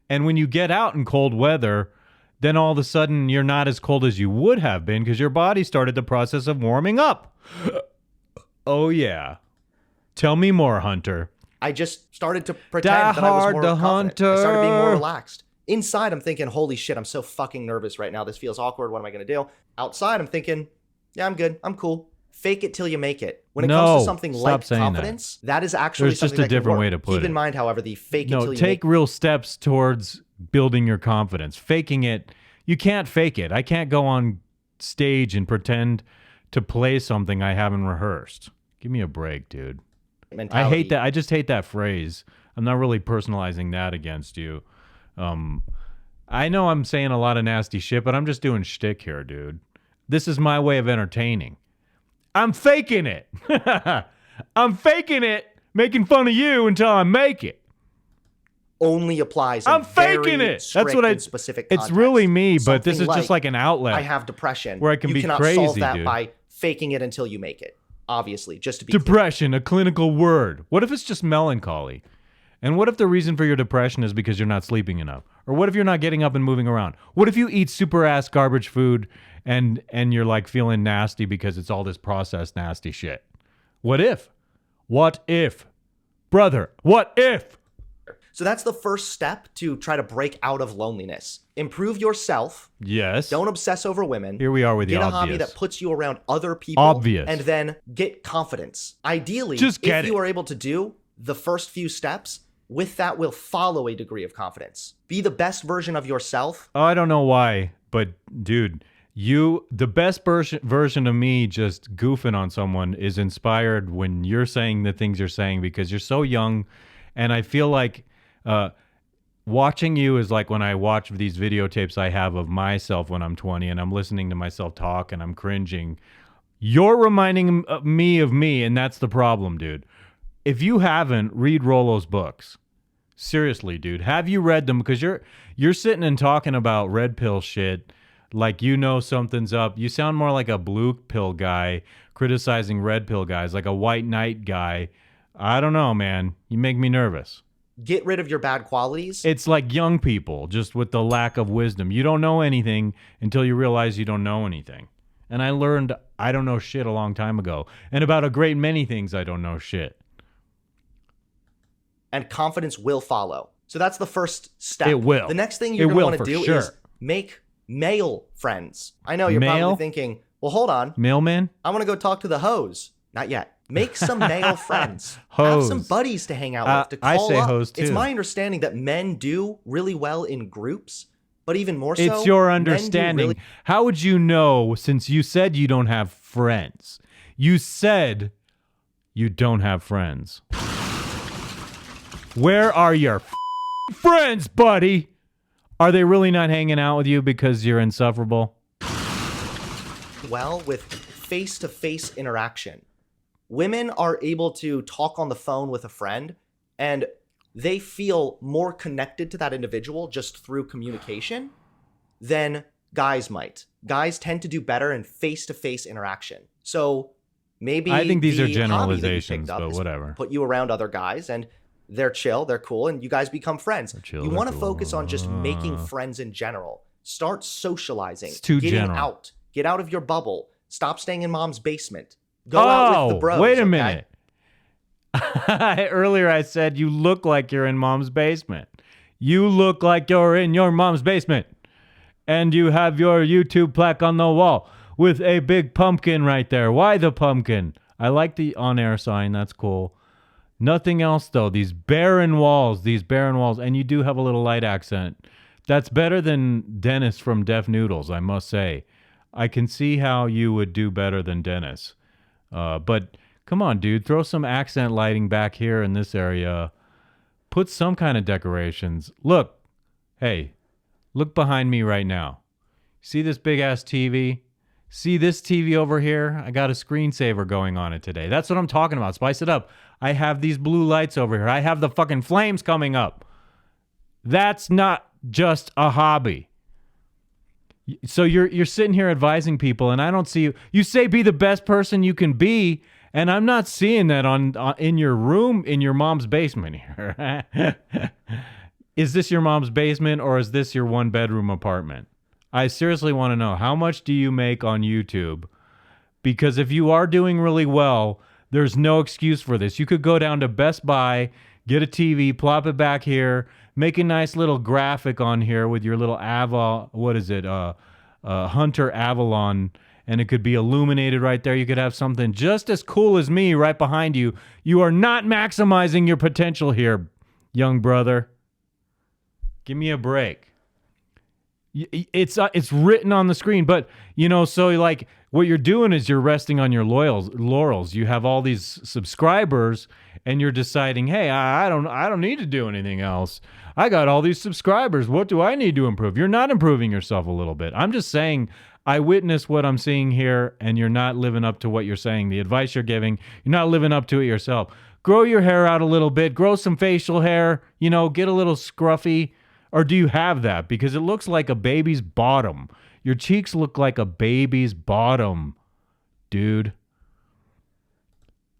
and when you get out in cold weather, then all of a sudden you're not as cold as you would have been because your body started the process of warming up. Oh yeah. Tell me more, Hunter. I just started to pretend that I was more confident. I started being more relaxed. Inside, I'm thinking, holy shit, I'm so fucking nervous right now. This feels awkward. What am I going to do? Outside, I'm thinking, yeah, I'm good. I'm cool. Fake it till you make it. When it comes to something like confidence, that is actually There's something just a that can different work. way to put it. Keep in mind, however, the fake it till you make take real steps towards building your confidence. Faking it, you can't fake it. I can't go on stage and pretend to play something I haven't rehearsed. Give me a break, dude. mentality. I hate that. I just hate that phrase. I'm not really personalizing that against you. I know I'm saying a lot of nasty shit, but I'm just doing shtick here, dude. This is my way of entertaining. I'm faking it. I'm faking it, making fun of you until I make it. Only applies in I'm faking very it. That's what strict and specific It's context. really me, but this Something is just like an outlet. I have depression. where I can you be cannot crazy, solve that dude. by faking it until you make it. Obviously, just to be clear. Depression, a clinical word. What if it's just melancholy? And what if the reason for your depression is because you're not sleeping enough? Or what if you're not getting up and moving around? What if you eat super ass garbage food and you're like feeling nasty because it's all this processed nasty shit? What if? What if? Brother, what if? So that's the first step to try to break out of loneliness. Improve yourself. Yes. Don't obsess over women. Here we are with the Get a obvious. hobby that puts you around other people. Obvious. And then get confidence. Ideally, Just get if it. you are able to do the first few steps, with that will follow a degree of confidence. Be the best version of yourself. I don't know why, but dude, the best version of me just goofing on someone is inspired when you're saying the things you're saying because you're so young. And I feel like watching you is like when I watch these videotapes I have of myself when I'm 20 and I'm listening to myself talk and I'm cringing. You're reminding me of me, and that's the problem, dude. If you haven't, read Rollo's books. Seriously, dude. Have you read them? Because you're sitting and talking about red pill shit like you know something's up. You sound more like a blue pill guy criticizing red pill guys, like a white knight guy. I don't know, man. You make me nervous. Get rid of your bad qualities. It's like young people, just with the lack of wisdom. You don't know anything until you realize you don't know anything. And I learned I don't know shit a long time ago. And about a great many things I don't know shit. And confidence will follow. So that's the first step. It will. The next thing you're going to want to do is make male friends. I know you're probably thinking, well, hold on. Mailman? I want to go talk to the hoes. Not yet. Make some male friends. Hose. Have some buddies to hang out with, to call I say up. hose too. It's my understanding that men do really well in groups, but even more so, it's your understanding. How would you know, since you said you don't have friends? You said you don't have friends. Where are your friends, buddy? Are they really not hanging out with you because you're insufferable? Well, with face-to-face interaction. Women are able to talk on the phone with a friend, and they feel more connected to that individual just through communication than guys might. Guys tend to do better in face-to-face interaction. So maybe I think these are hobby that you generalizations, picked up but is whatever. Put you around other guys, and they're chill, they're cool, and you guys become friends. You want to focus on just making friends in general. Start socializing. It's too getting general. out. Get out of your bubble. Stop staying in mom's basement. Go out with the bros. Wait a okay? minute. Earlier I said you look like you're in mom's basement. You look like you're in your mom's basement. And you have your YouTube plaque on the wall with a big pumpkin right there. Why the pumpkin? I like the on-air sign. That's cool. Nothing else, though. These barren walls. And you do have a little light accent. That's better than Dennis from Deaf Noodles, I must say. I can see how you would do better than Dennis. But come on, dude. Throw some accent lighting back here in this area. Put some kind of decorations. Look. Hey, look behind me right now. See this big-ass TV? See this TV over here? I got a screensaver going on it today. That's what I'm talking about. Spice it up. I have these blue lights over here. I have the fucking flames coming up. That's not just a hobby. So you're sitting here advising people, and I don't see you. You say be the best person you can be, and I'm not seeing that in your room in your mom's basement here. Is this your mom's basement, or is this your one-bedroom apartment? I seriously want to know, how much do you make on YouTube? Because if you are doing really well, there's no excuse for this. You could go down to Best Buy, get a TV, plop it back here, make a nice little graphic on here with your little Hunter Avallone, and it could be illuminated right there. You could have something just as cool as me right behind you. You are not maximizing your potential here, young brother. Give me a break. It's written on the screen, but so like what you're doing is you're resting on your laurels. You have all these subscribers, and you're deciding, hey, I don't need to do anything else. I got all these subscribers. What do I need to improve? You're not improving yourself a little bit. I'm just saying, I witness what I'm seeing here, and you're not living up to what you're saying. The advice you're giving, you're not living up to it yourself. Grow your hair out a little bit. Grow some facial hair. Get a little scruffy. Or do you have that? Because it looks like a baby's bottom. Your cheeks look like a baby's bottom, dude.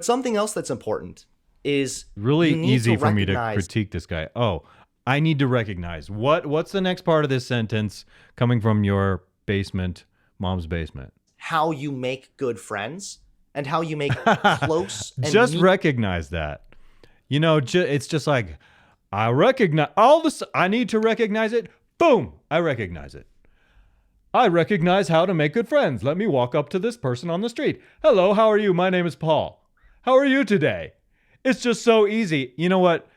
Something else that's important is really easy for me to critique this guy. Oh, I need to recognize. What's the next part of this sentence coming from your basement, mom's basement? How you make good friends and how you make close and just recognize that. It's just like, I recognize all this. I need to recognize it. Boom. I recognize it. I recognize how to make good friends. Let me walk up to this person on the street. Hello, how are you? My name is Paul. How are you today? It's just so easy. You know what?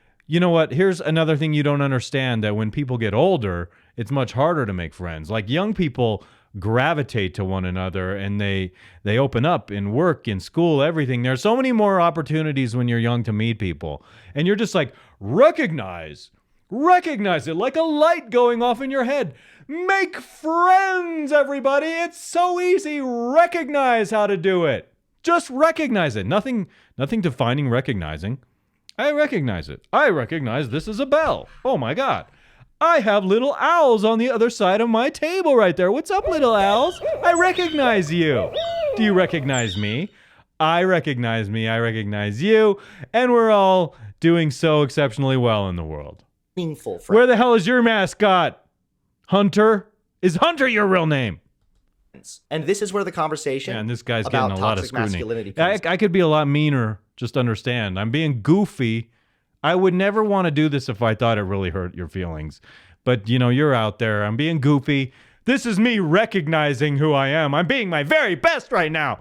Here's another thing you don't understand, that when people get older, it's much harder to make friends. Like young people gravitate to one another, and they open up in work, in school, everything. There's so many more opportunities when you're young to meet people. And you're just like, recognize it like a light going off in your head. Make friends, everybody. It's so easy. Recognize how to do it. Just recognize it. Nothing defining recognizing. I recognize it. I recognize this is a bell. Oh my God. I have little owls on the other side of my table right there. What's up, little owls? I recognize you. Do you recognize me? I recognize me. I recognize you. And we're all doing so exceptionally well in the world. Meaningful friends. Where the hell is your mascot? Hunter? Is Hunter your real name? And this is where the conversation and this guy's about getting a lot of toxic scrutiny. masculinity comes. I could be a lot meaner. Just understand. I'm being goofy. I would never want to do this if I thought it really hurt your feelings. But, you know, you're out there. I'm being goofy. This is me recognizing who I am. I'm being my very best right now.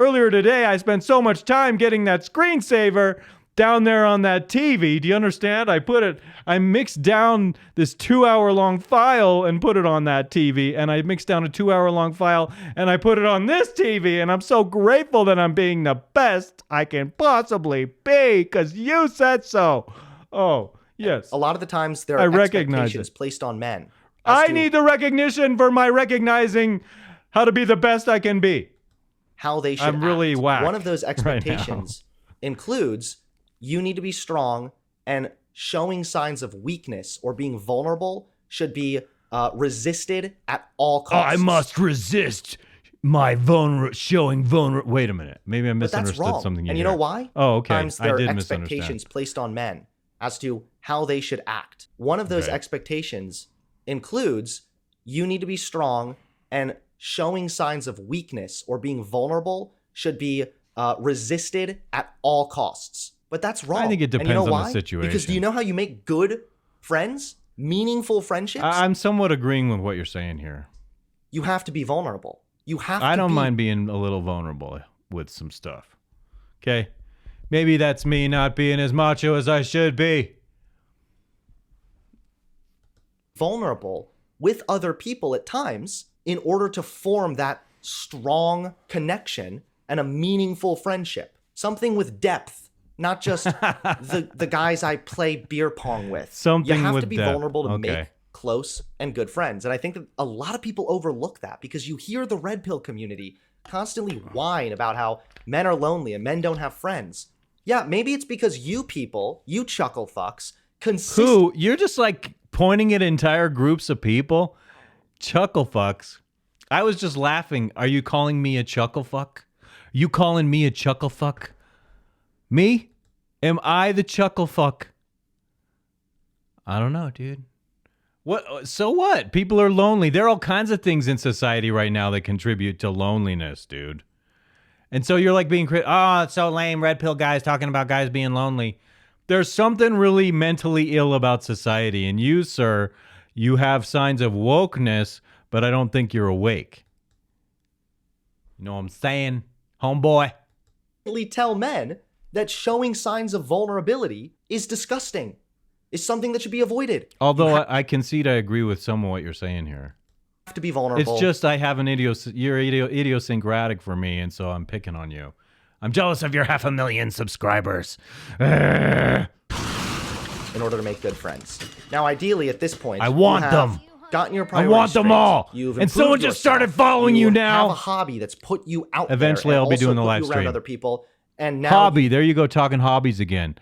Earlier today, I spent so much time getting that screensaver down there on that TV. Do you understand? I mixed down this 2-hour-long file and put it on that TV. And I mixed down a 2-hour-long file and I put it on this TV. And I'm so grateful that I'm being the best I can possibly be because you said so. Oh, yes. A lot of the times there are expectations placed on men. I need the recognition for my recognizing how to be the best I can be. How they should I'm really act. whacked One of those expectations includes you need to be strong, and showing signs of weakness or being vulnerable should be resisted at all costs. I must resist my showing vulnerable. Wait a minute. Maybe I misunderstood something. And you know why? Oh, okay. Sometimes there I did are expectations placed on men as to how they should act. One of those expectations includes you need to be strong, and showing signs of weakness or being vulnerable should be resisted at all costs. But that's wrong. I think it depends on the situation. Because do you know how you make good friends? Meaningful friendships? I'm somewhat agreeing with what you're saying here. You have to be vulnerable. I don't mind being a little vulnerable with some stuff. Okay? Maybe that's me not being as macho as I should be. Vulnerable with other people at times in order to form that strong connection and a meaningful friendship. Something with depth. Not just the guys I play beer pong with. Something you have with to be depth. vulnerable to Okay. make close and good friends. And I think that a lot of people overlook that because you hear the red pill community constantly whine about how men are lonely and men don't have friends. Yeah, maybe it's because you people, you chuckle fucks, Who? You're just like pointing at entire groups of people? Chuckle fucks. I was just laughing. Are you calling me a chuckle fuck? You calling me a chuckle fuck? Me? Am I the chuckle fuck? I don't know, dude. What? So what? People are lonely. There are all kinds of things in society right now that contribute to loneliness, dude. And so you're like being it's so lame. Red pill guys talking about guys being lonely. There's something really mentally ill about society. And you, sir, you have signs of wokeness, but I don't think you're awake. You know what I'm saying, homeboy? Tell men that showing signs of vulnerability is disgusting, is something that should be avoided. Although I concede I agree with some of what you're saying here. Have to be vulnerable. It's just I have you're idiosyncratic for me, and so I'm picking on you. I'm jealous of your 500,000 subscribers. In order to make good friends. Now, ideally, at this point, I want them. Gotten your I priorities want them straight. all. You've and someone improved just started yourself. following you now. Have a hobby that's put you out Eventually, there. I'll be Also doing the put live you around stream. other people. And now Hobby. There you go, talking hobbies again.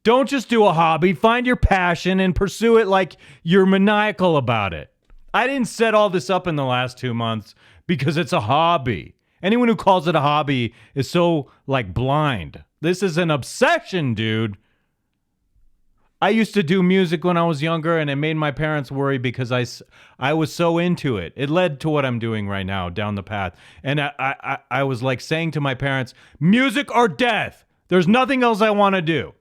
Don't just do a hobby. Find your passion and pursue it like you're maniacal about it. I didn't set all this up in the last 2 months because it's a hobby. Anyone who calls it a hobby is so, blind. This is an obsession, dude. I used to do music when I was younger, and it made my parents worry because I was so into it. It led to what I'm doing right now, down the path. And I was saying to my parents, music or death. There's nothing else I want to do.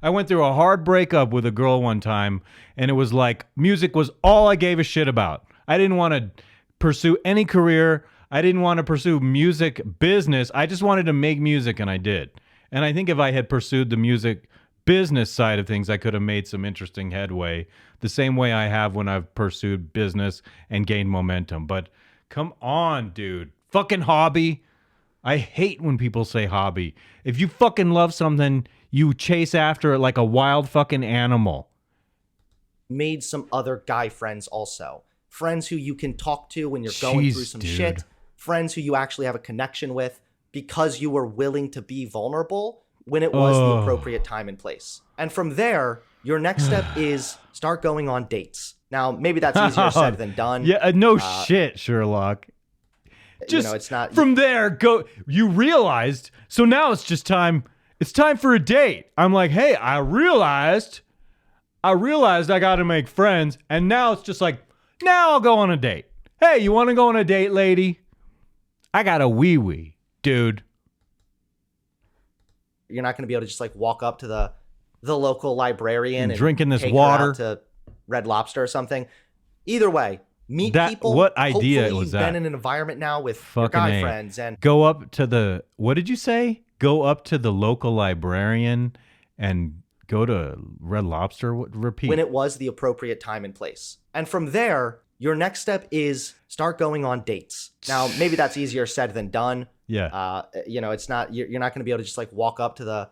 I went through a hard breakup with a girl one time, and it was music was all I gave a shit about. I didn't want to pursue any career. I didn't want to pursue music business. I just wanted to make music, and I did. And I think if I had pursued the music business side of things, I could have made some interesting headway the same way I have when I've pursued business and gained momentum. But come on, dude. Fucking hobby. I hate when people say hobby. If you fucking love something, you chase after it like a wild fucking animal. made some other guy friends also. Friends who you can talk to when you're going through some shit. Friends who you actually have a connection with because you were willing to be vulnerable when it was the appropriate time and place. And from there, your next step is start going on dates. Now, maybe that's easier said than done. Yeah, no shit, Sherlock. Just it's not from there. You realized, so now it's just time. It's time for a date. I'm like, hey, I realized I got to make friends, and now it's just like, now I'll go on a date. Hey, you want to go on a date, lady? I got a wee, dude. You're not going to be able to just like walk up to the local librarian and drinking this take water her out to Red Lobster or something. Either way, meet people. What idea Hopefully was you've been that? in an environment now with your Fucking guy A. friends and Go up to the, what did you say? Go up to the local librarian and go to Red Lobster? Repeat. when it was the appropriate time and place. And from there, your next step is start going on dates. Now, maybe that's easier said than done. Yeah. It's not, you're not going to be able to just like walk up to the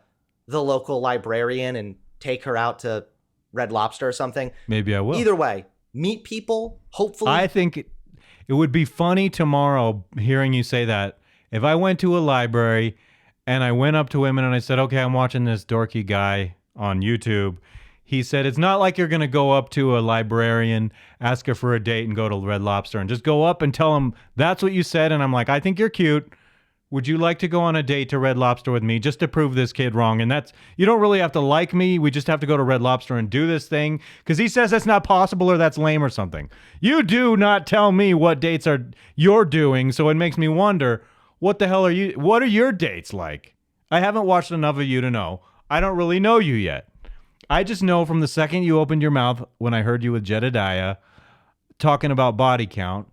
local librarian and take her out to Red Lobster or something. Maybe I will. Either way, meet people. Hopefully, I think it would be funny tomorrow hearing you say that. If I went to a library and I went up to women and I said, okay, I'm watching this dorky guy on YouTube. He said, it's not like you're going to go up to a librarian, ask her for a date and go to Red Lobster and just go up and tell him that's what you said. And I'm like, I think you're cute. Would you like to go on a date to Red Lobster with me just to prove this kid wrong? And that's, you don't really have to like me. We just have to go to Red Lobster and do this thing because he says that's not possible or that's lame or something. You do not tell me what dates you're doing. So it makes me wonder, what the hell what are your dates like? I haven't watched enough of you to know. I don't really know you yet. I just know from the second you opened your mouth when I heard you with Jedediah talking about body count,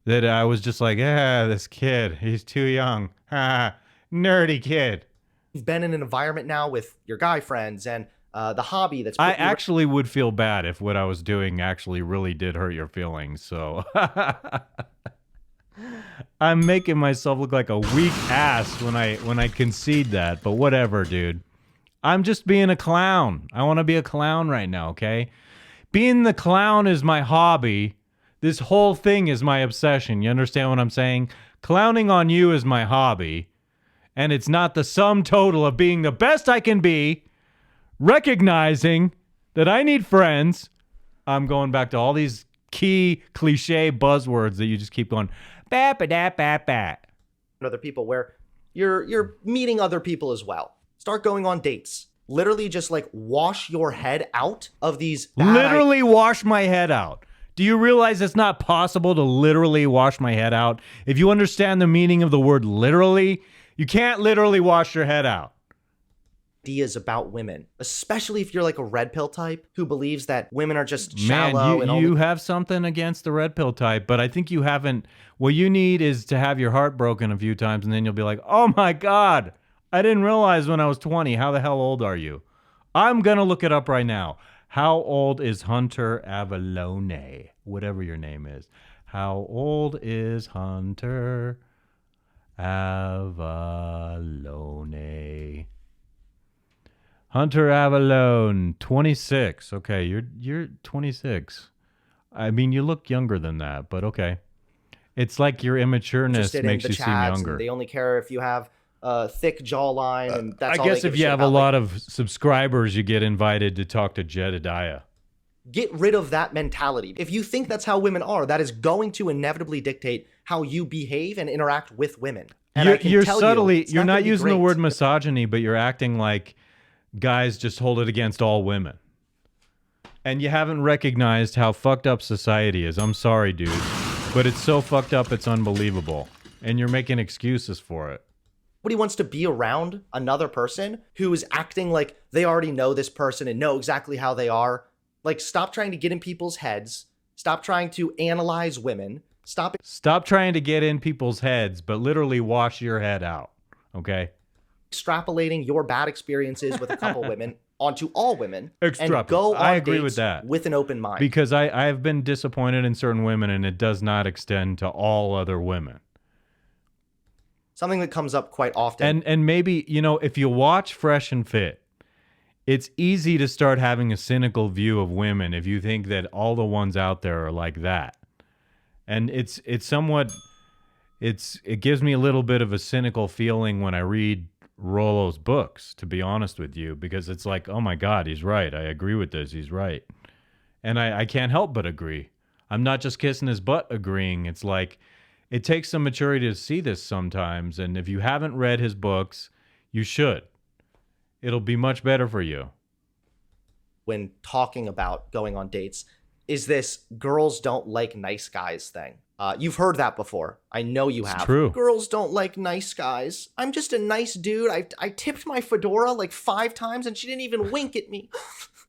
that I was just like, this kid, he's too young. Nerdy kid. you've been in an environment now with your guy friends and the hobby that's. I actually would feel bad if what I was doing actually really did hurt your feelings. So I'm making myself look like a weak ass when I concede that. But whatever, dude. I'm just being a clown. I want to be a clown right now, okay? Being the clown is my hobby. This whole thing is my obsession. You understand what I'm saying? Clowning on you is my hobby. And it's not the sum total of being the best I can be, recognizing that I need friends. I'm going back to all these key cliche buzzwords that you just keep going, ba-ba-da-ba-ba. Other people where you're meeting other people as well. Start going on dates. Literally just like wash your head out of these. Literally wash my head out. Do you realize it's not possible to literally wash my head out? If you understand the meaning of the word literally, you can't literally wash your head out. Ideas about women, especially if you're like a red pill type who believes that women are just shallow. Man, you have something against the red pill type, but I think you haven't. What you need is to have your heart broken a few times, and then you'll be like, oh my God, I didn't realize when I was 20. How the hell old are you? I'm going to look it up right now. How old is Hunter Avallone? Whatever your name is. How old is Hunter Avallone? Hunter Avallone, 26. Okay, you're 26. I mean, you look younger than that, but okay. It's like your immatureness makes you seem younger. They only care if you have a thick jawline, and that's all. I guess if you have a lot of subscribers, you get invited to talk to Jedediah. Get rid of that mentality. If you think that's how women are, that is going to inevitably dictate how you behave and interact with women. And you're not using the word misogyny, but you're acting like guys just hold it against all women. And you haven't recognized how fucked up society is. I'm sorry, dude. But it's so fucked up, it's unbelievable. And you're making excuses for it. Nobody wants to be around another person who is acting like they already know this person and know exactly how they are. Like, stop trying to get in people's heads. Stop trying to analyze women. Stop trying to get in people's heads, but literally wash your head out. Okay? Extrapolating your bad experiences with a couple women onto all women. And go on I agree dates with that. with an open mind. Because I have been disappointed in certain women, and it does not extend to all other women. Something that comes up quite often. And maybe, if you watch Fresh and Fit, it's easy to start having a cynical view of women if you think that all the ones out there are like that. And it gives me a little bit of a cynical feeling when I read Rollo's books, to be honest with you, because it's like, oh my God, he's right. I agree with this. He's right. And I can't help but agree. I'm not just kissing his butt agreeing. It's like, it takes some maturity to see this sometimes. And if you haven't read his books, you should. It'll be much better for you. When talking about going on dates, is this girls don't like nice guys thing. You've heard that before. I know you have. It's true. Girls don't like nice guys. I'm just a nice dude. I tipped my fedora like 5 times and she didn't even wink at me.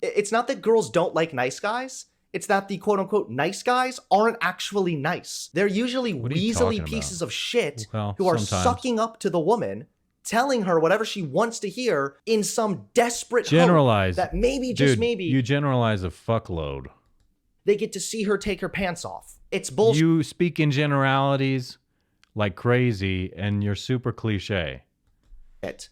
It's not that girls don't like nice guys. It's that the quote-unquote nice guys aren't actually nice. They're usually weaselly pieces of shit who are sucking up to the woman, telling her whatever she wants to hear in some desperate hope that maybe, just maybe... You generalize a fuckload. They get to see her take her pants off. It's bullshit. You speak in generalities like crazy, and you're super cliche.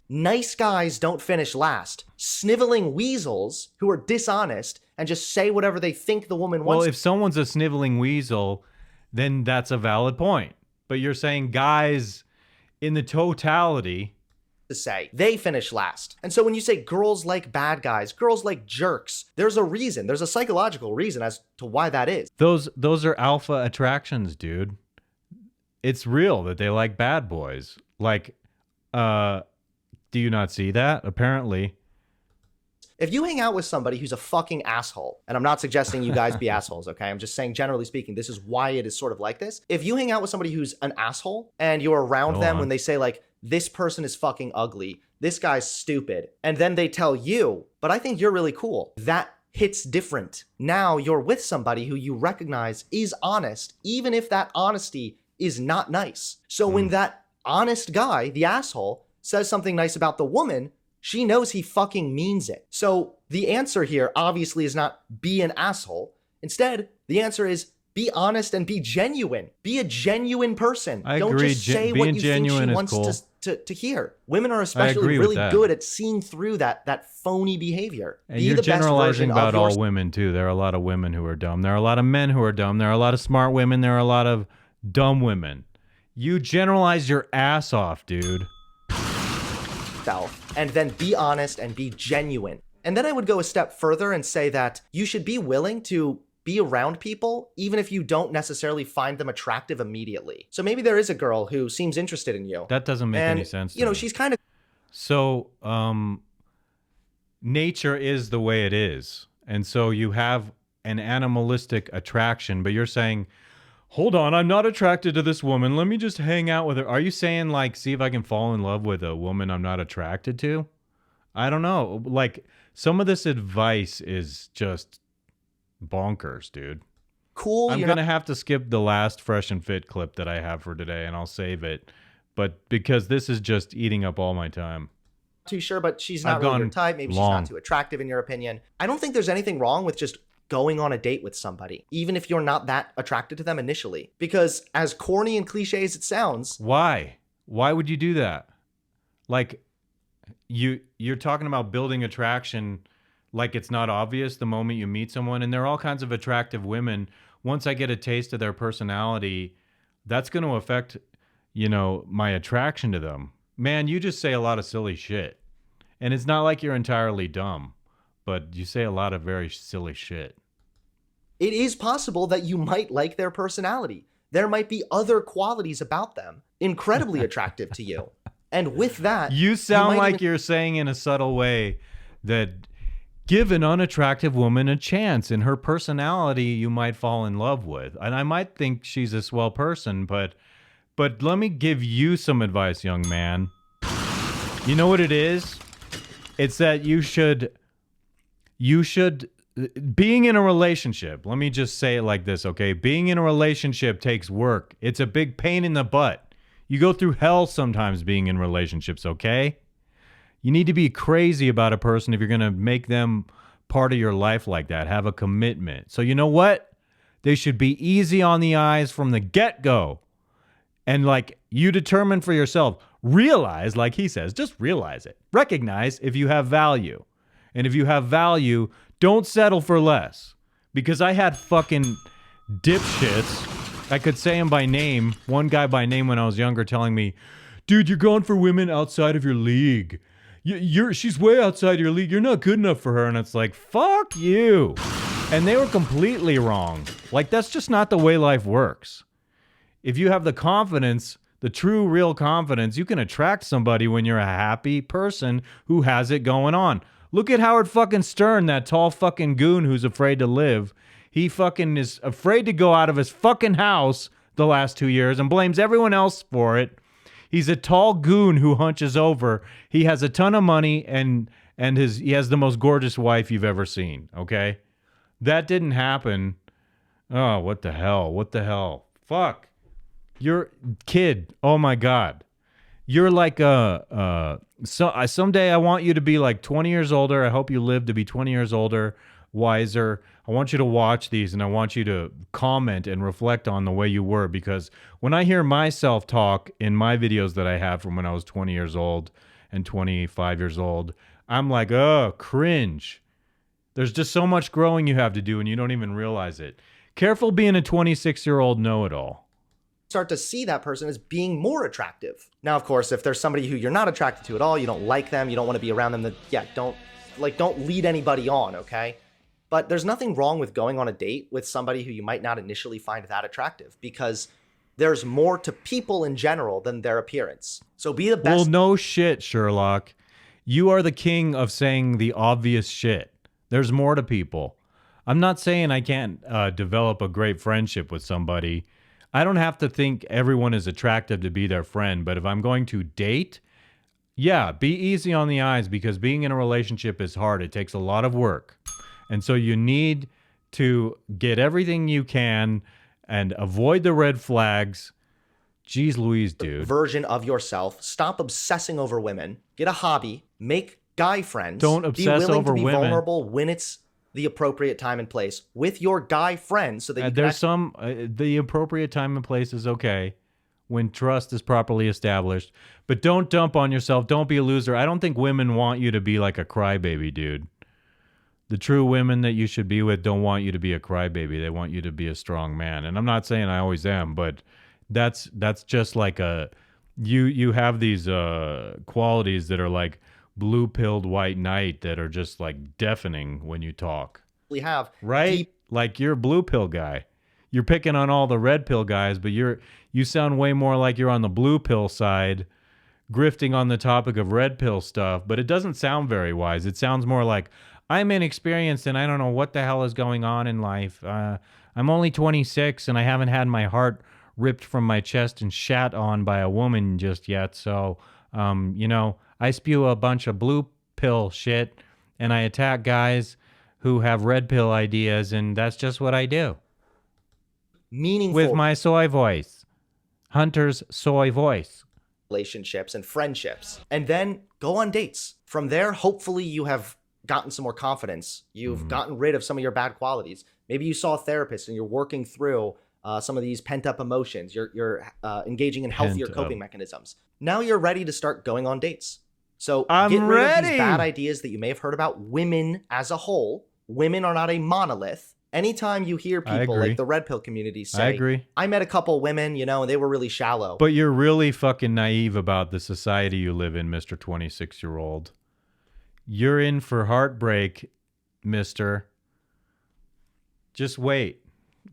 Nice guys don't finish last. Sniveling weasels who are dishonest and just say whatever they think the woman wants. Well, if someone's a sniveling weasel, then that's a valid point. But you're saying guys in the totality... to say they finish last. And so when you say girls like bad guys, girls like jerks, there's a reason. There's a psychological reason as to why that is. Those are alpha attractions, dude. It's real that they like bad boys. Like, do you not see that? Apparently. If you hang out with somebody who's a fucking asshole, and I'm not suggesting you guys be assholes, okay? I'm just saying, generally speaking, this is why it is sort of like this. If you hang out with somebody who's an asshole and you're around them when they say like, this person is fucking ugly, this guy's stupid, and then they tell you, but I think you're really cool, that hits different. Now you're with somebody who you recognize is honest, even if that honesty is not nice. So when that honest guy, the asshole, says something nice about the woman, she knows he fucking means it. So the answer here obviously is not be an asshole. Instead, the answer is be honest and be genuine. Be a genuine person. Don't just say what you think she wants to hear. Women are especially really good at seeing through that phony behavior. And you're generalizing about all women too. There are a lot of women who are dumb. There are a lot of men who are dumb. There are a lot of smart women. There are a lot of dumb women. You generalize your ass off, dude. And then be honest and be genuine. And then I would go a step further and say that you should be willing to be around people even if you don't necessarily find them attractive immediately. So maybe there is a girl who seems interested in you. That doesn't make any sense. You know, she's kind of... So, nature is the way it is. And so you have an animalistic attraction, but you're saying, hold on, I'm not attracted to this woman. Let me just hang out with her. Are you saying, like, see if I can fall in love with a woman I'm not attracted to? I don't know. Like, some of this advice is just bonkers, dude. Cool. I'm going to have to skip the last Fresh and Fit clip that I have for today, and I'll save it. But because this is just eating up all my time. Too sure, but she's not really your type. Maybe she's not too attractive in your opinion. I don't think there's anything wrong with just going on a date with somebody, even if you're not that attracted to them initially. Because as corny and cliche as it sounds... Why would you do that? Like, you're talking about building attraction like it's not obvious the moment you meet someone. And there are all kinds of attractive women. Once I get a taste of their personality, that's going to affect, you know, my attraction to them. Man, you just say a lot of silly shit. And it's not like you're entirely dumb, but you say a lot of very silly shit. It is possible that you might like their personality. There might be other qualities about them incredibly attractive to you. And with that... You sound like you're saying in a subtle way that give an unattractive woman a chance. In her personality, you might fall in love with. And I might think she's a swell person, but let me give you some advice, young man. You know what it is? It's that you should... Being in a relationship, let me just say it like this, okay? Being in a relationship takes work. It's a big pain in the butt. You go through hell sometimes being in relationships, okay? You need to be crazy about a person if you're going to make them part of your life like that. Have a commitment. So you know what? They should be easy on the eyes from the get-go. And like you determine for yourself, realize, like he says, just realize it. Recognize if you have value. And if you have value, don't settle for less. Because I had fucking dipshits. I could say him by name. One guy by name when I was younger telling me, dude, you're going for women outside of your league. She's way outside your league. You're not good enough for her. And it's like, fuck you. And they were completely wrong. Like, that's just not the way life works. If you have the confidence, the true, real confidence, you can attract somebody when you're a happy person who has it going on. Look at Howard fucking Stern, that tall fucking goon who's afraid to live. He fucking is afraid to go out of his fucking house the last 2 years and blames everyone else for it. He's a tall goon who hunches over. He has a ton of money and he has the most gorgeous wife you've ever seen, okay? That didn't happen. Oh, what the hell? What the hell? Fuck. You're kid. Oh my God. You're like someday I want you to be like 20 years older. I hope you live to be 20 years older, wiser. I want you to watch these and I want you to comment and reflect on the way you were, because when I hear myself talk in my videos that I have from when I was 20 years old and 25 years old, I'm like, oh, cringe. There's just so much growing you have to do and you don't even realize it. Careful being a 26-year-old know-it-all. Start to see that person as being more attractive. Now, of course, if there's somebody who you're not attracted to at all, you don't like them, you don't want to be around them, then yeah, don't lead anybody on, okay? But there's nothing wrong with going on a date with somebody who you might not initially find that attractive, because there's more to people in general than their appearance. So be the best. Well, no shit, Sherlock. You are the king of saying the obvious shit. There's more to people. I'm not saying I can't develop a great friendship with somebody. I don't have to think everyone is attractive to be their friend, but if I'm going to date, yeah, be easy on the eyes, because being in a relationship is hard. It takes a lot of work. And so you need to get everything you can and avoid the red flags. Jeez Louise, dude. Version of yourself. Stop obsessing over women. Get a hobby. Make guy friends. Don't obsess over women. Be willing to be vulnerable when it's the appropriate time and place with your guy friends, so that you can there's the appropriate time and place is okay when trust is properly established, but don't dump on yourself. Don't be a loser. I don't think women want you to be like a crybaby, dude. The true women that you should be with don't want you to be a crybaby. They want you to be a strong man. And I'm not saying I always am, but that's just like you have these qualities that are like blue-pilled white knight that are just like deafening when you talk. We have right? Like you're a blue pill guy. You're picking on all the red pill guys, but you sound way more like you're on the blue pill side, grifting on the topic of red pill stuff, but it doesn't sound very wise. It sounds more like, I'm inexperienced and I don't know what the hell is going on in life. I'm only 26 and I haven't had my heart ripped from my chest and shat on by a woman just yet, so I spew a bunch of blue pill shit and I attack guys who have red pill ideas, and that's just what I do. Meaningful with my soy voice. Hunter's soy voice. Relationships and friendships. And then go on dates. From there, hopefully you have gotten some more confidence. You've gotten rid of some of your bad qualities. Maybe you saw a therapist and you're working through some of these pent-up emotions. You're engaging in healthier coping mechanisms. Now you're ready to start going on dates. So get rid of these bad ideas that you may have heard about women as a whole. Women are not a monolith. Anytime you hear people like the red pill community say, I met a couple women, and they were really shallow. But you're really fucking naive about the society you live in, Mr. 26-year-old. You're in for heartbreak, mister. Just wait.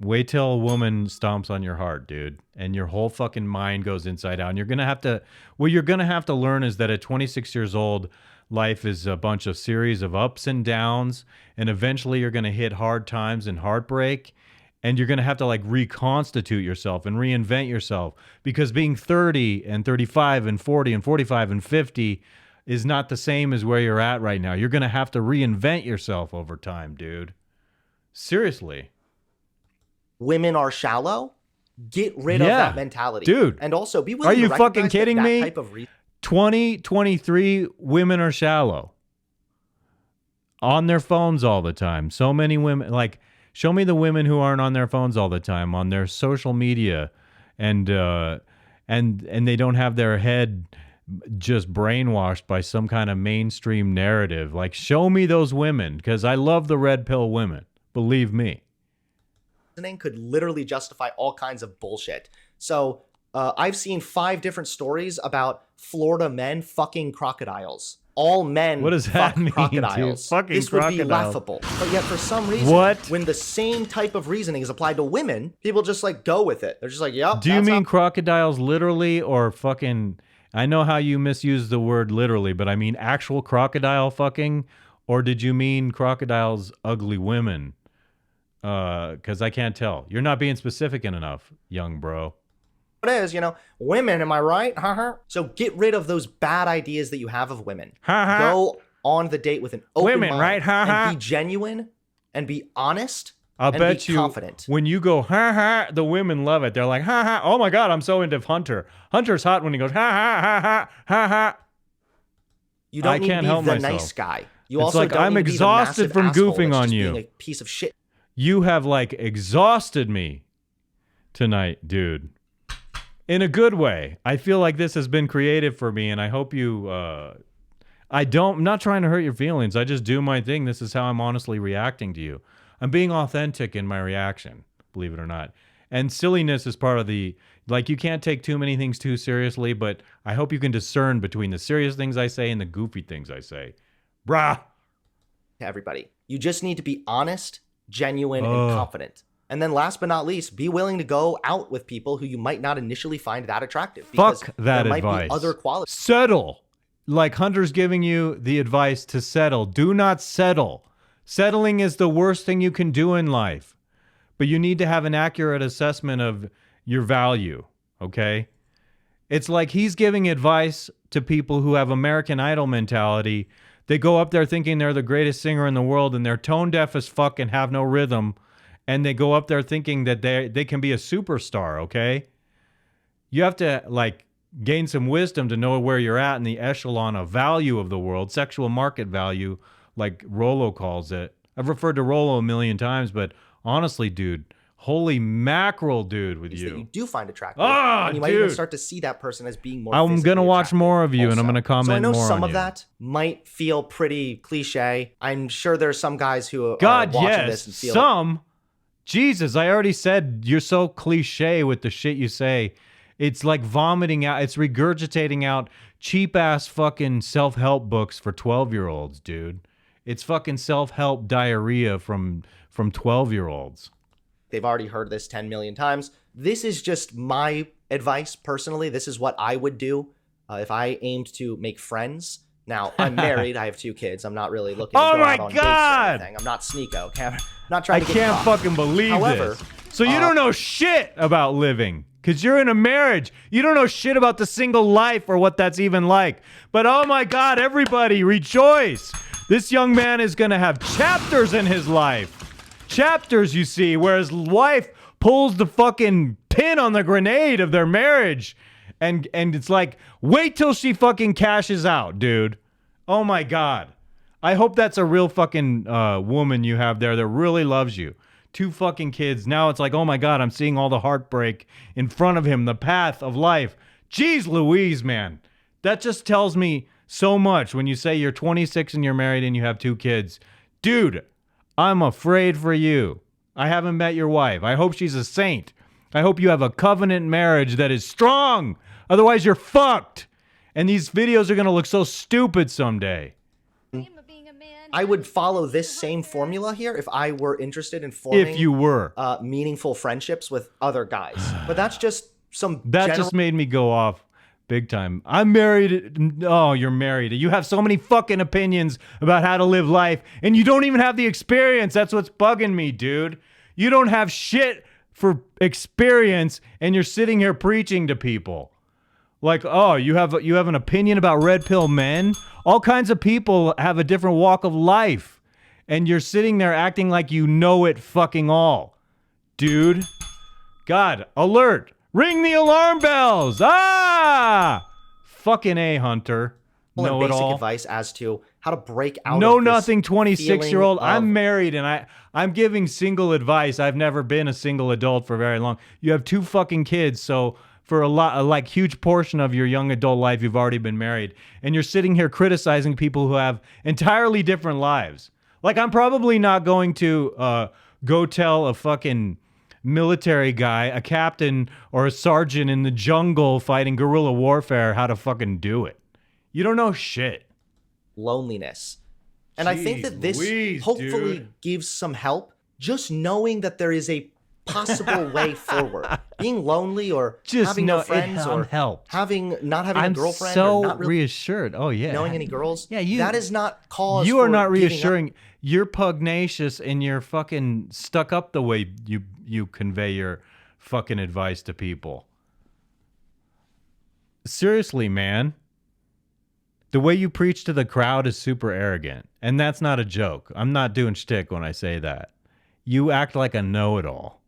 Wait till a woman stomps on your heart, dude, and your whole fucking mind goes inside out. And you're gonna have to. What you're gonna have to learn is that at 26 years old, life is a bunch of series of ups and downs, and eventually you're gonna hit hard times and heartbreak, and you're gonna have to like reconstitute yourself and reinvent yourself, because being 30 and 35 and 40 and 45 and 50 is not the same as where you're at right now. You're gonna have to reinvent yourself over time, dude. Seriously. Women are shallow. Get rid of that mentality, dude. And also be willing. Are you to fucking kidding that me? Type of 2023 women are shallow. On their phones all the time. So many women, like, show me the women who aren't on their phones all the time, on their social media, and they don't have their head just brainwashed by some kind of mainstream narrative. Like, show me those women, because I love the red pill women. Believe me. Could literally justify all kinds of bullshit. So I've seen 5 different stories about Florida men fucking crocodiles. all men What does that fuck mean, crocodiles. dude? Fucking this would be crocodiles. laughable. But yet for some reason, when the same type of reasoning is applied to women, people just like go with it. They're just like, yep. Do you mean crocodiles literally or fucking... I know how you misuse the word literally, but I mean actual crocodile fucking? Or did you mean crocodiles ugly women? Because I can't tell. You're not being specific enough, young bro. It is, you know, women, am I right? So get rid of those bad ideas that you have of women. Go on the date with an open mind, right? And be genuine and be honest. I'll bet be confident. When you go, ha ha, the women love it. They're like, ha ha, oh my God, I'm so into Hunter. Hunter's hot when he goes, ha ha, ha ha, ha ha. You don't need to be the nice guy. You also like, don't I'm need to be the exhausted from asshole goofing that's on just you. Being a piece of shit. You have like exhausted me tonight, dude. In a good way. I feel like this has been creative for me, and I hope you... I'm not trying to hurt your feelings. I just do my thing. This is how I'm honestly reacting to you. I'm being authentic in my reaction, believe it or not. And silliness is part of the... Like, you can't take too many things too seriously, but I hope you can discern between the serious things I say and the goofy things I say. Brah! To everybody. You just need to be honest, genuine, and confident. And then last but not least, be willing to go out with people who you might not initially find that attractive. Fuck that there might advice. Be other qualities. Settle. Like Hunter's giving you the advice to settle. Do not settle. Settling is the worst thing you can do in life. But you need to have an accurate assessment of your value, okay? It's like he's giving advice to people who have American Idol mentality. They go up there thinking they're the greatest singer in the world and they're tone deaf as fuck and have no rhythm. And they go up there thinking that they can be a superstar, okay? You have to, like, gain some wisdom to know where you're at in the echelon of value of the world, sexual market value, like Rollo calls it. I've referred to Rollo a million times, but honestly, dude, holy mackerel, dude, with you. That you do find attractive. And you might even start to see that person as being more I'm going to watch more of you, also. and I'm going to comment more on you. So I know some of that might feel pretty cliche. I'm sure there's some guys who are God, watching yes, this and feel some. Jesus, I already said you're so cliche with the shit you say. It's like vomiting out. It's regurgitating out cheap-ass fucking self-help books for 12-year-olds, dude. It's fucking self-help diarrhea from 12-year-olds. They've already heard this 10 million times. This is just my advice personally. This is what I would do if I aimed to make friends. Now, I'm married. I have 2 kids. I'm not really looking to go out on dates or anything. I'm not sneako. Okay? I'm not trying to get can't caught. fucking believe However, this. So you don't know shit about living because you're in a marriage. You don't know shit about the single life or what that's even like. But oh my God, everybody rejoice. This young man is going to have chapters in his life. Chapters, you see, where his wife pulls the fucking pin on the grenade of their marriage. And it's like, wait till she fucking cashes out, dude. Oh my God. I hope that's a real fucking woman you have there that really loves you. 2 fucking kids. Now it's like, oh my God, I'm seeing all the heartbreak in front of him, the path of life. Jeez Louise, man. That just tells me so much when you say you're 26 and you're married and you have 2 kids. Dude, I'm afraid for you. I haven't met your wife. I hope she's a saint. I hope you have a covenant marriage that is strong. Otherwise, you're fucked. And these videos are going to look so stupid someday. I would follow this same formula here if I were interested in forming If you were. Meaningful friendships with other guys. But that's just some That just made me go off big time. I'm married. Oh, you're married. You have so many fucking opinions about how to live life, and you don't even have the experience. That's what's bugging me, dude. You don't have shit for experience, and you're sitting here preaching to people. Like, oh, you have an opinion about red pill men? All kinds of people have a different walk of life. And you're sitting there acting like you know it fucking all. Dude. God, alert. Ring the alarm bells. Ah! Fucking A, Hunter. Know it all. Basic advice as to how to break out Know of this nothing 26-year-old. of... I'm married and I'm giving single advice. I've never been a single adult for very long. You have 2 fucking kids, so for a huge portion of your young adult life, you've already been married. And you're sitting here criticizing people who have entirely different lives. Like, I'm probably not going to go tell a fucking military guy, a captain or a sergeant in the jungle fighting guerrilla warfare how to fucking do it. You don't know shit. loneliness. And I think that this hopefully gives some help, just knowing that there is a possible way forward. Being lonely or just having no friends or not having a girlfriend or not really reassured. Oh yeah. Knowing any girls. Yeah, that is not cause you are not reassuring. You're pugnacious and you're fucking stuck up the way you convey your fucking advice to people. Seriously, man. The way you preach to the crowd is super arrogant. And that's not a joke. I'm not doing shtick when I say that. You act like a know-it-all.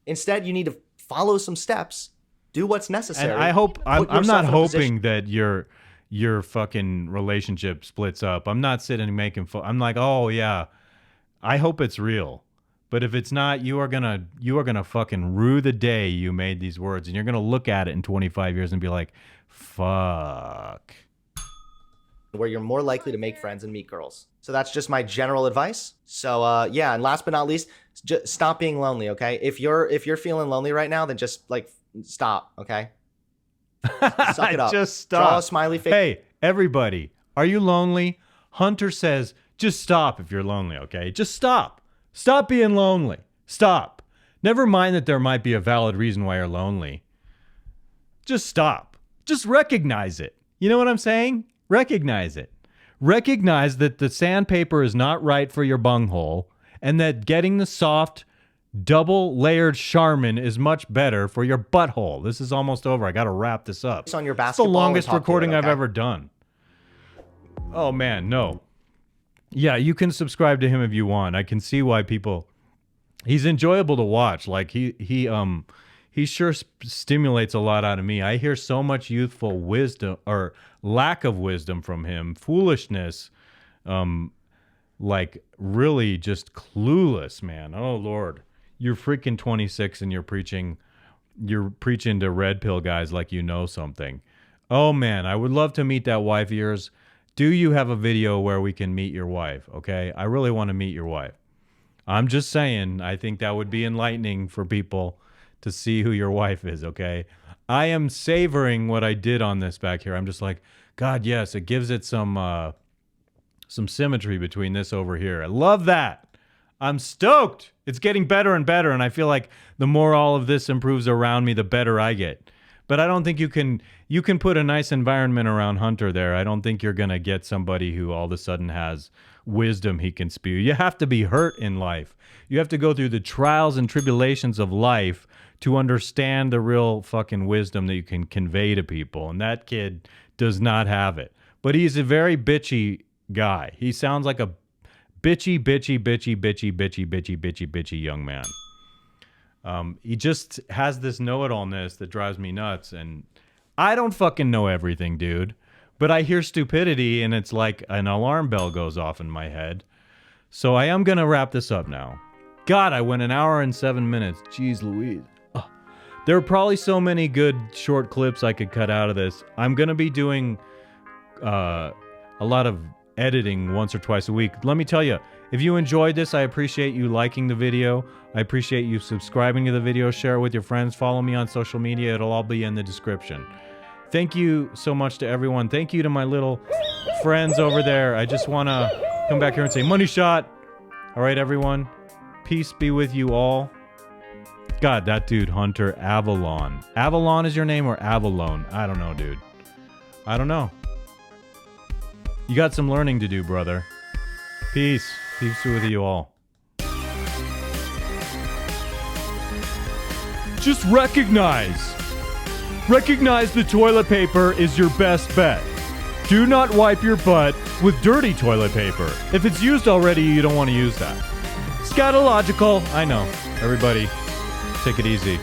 Instead, you need to follow some steps. Do what's necessary. And I hope I'm not hoping that your fucking relationship splits up. I'm not sitting and making fun. I'm like, oh yeah, I hope it's real. But if it's not, you are gonna fucking rue the day you made these words, and you're gonna look at it in 25 years and be like, fuck. Where you're more likely to make friends and meet girls. So that's just my general advice. So yeah, and last but not least, just stop being lonely, okay? If you're feeling lonely right now, then just like stop, okay? Suck it up. Just stop. Draw a smiley face. Hey, everybody, are you lonely? Hunter says, just stop if you're lonely, okay? Just stop. Stop being lonely. Stop. Never mind that there might be a valid reason why you're lonely. Just stop. Just recognize it. You know what I'm saying? Recognize it. Recognize that the sandpaper is not right for your bunghole and that getting the soft, double-layered Charmin is much better for your butthole. This is almost over. I got to wrap this up. It's on your basketball. It's the longest recording I've ever done. Oh, man, no. Yeah, you can subscribe to him if you want. I can see why people... He's enjoyable to watch. Like, he sure stimulates a lot out of me. I hear so much youthful wisdom or lack of wisdom from him, foolishness, like really just clueless, man. Oh Lord, you're freaking 26 and you're preaching to red pill guys like you know something. Oh man, I would love to meet that wife of yours. Do you have a video where we can meet your wife? Okay, I really want to meet your wife. I'm just saying, I think that would be enlightening for people to see who your wife is, okay? I am savoring what I did on this back here. I'm just like, God, yes, it gives it some symmetry between this over here. I love that. I'm stoked. It's getting better and better, and I feel like the more all of this improves around me, the better I get. But I don't think you can put a nice environment around Hunter there. I don't think you're going to get somebody who all of a sudden has wisdom he can spew. You have to be hurt in life. You have to go through the trials and tribulations of life to understand the real fucking wisdom that you can convey to people. And that kid does not have it. But he's a very bitchy guy. He sounds like a bitchy young man. He just has this know-it-allness that drives me nuts. And I don't fucking know everything, dude. But I hear stupidity and it's like an alarm bell goes off in my head. So I am going to wrap this up now. God, I went 1 hour and 7 minutes. Jeez Louise. There are probably so many good short clips I could cut out of this. I'm going to be doing a lot of editing once or twice a week. Let me tell you, if you enjoyed this, I appreciate you liking the video. I appreciate you subscribing to the video. Share it with your friends. Follow me on social media. It'll all be in the description. Thank you so much to everyone. Thank you to my little friends over there. I just want to come back here and say money shot. All right, everyone. Peace be with you all. God, that dude, Hunter Avallone. Avallone is your name or Avallone? I don't know, dude. I don't know. You got some learning to do, brother. Peace. Peace with you all. Just recognize. Recognize the toilet paper is your best bet. Do not wipe your butt with dirty toilet paper. If it's used already, you don't want to use that. Scatological. I know. Everybody, take it easy.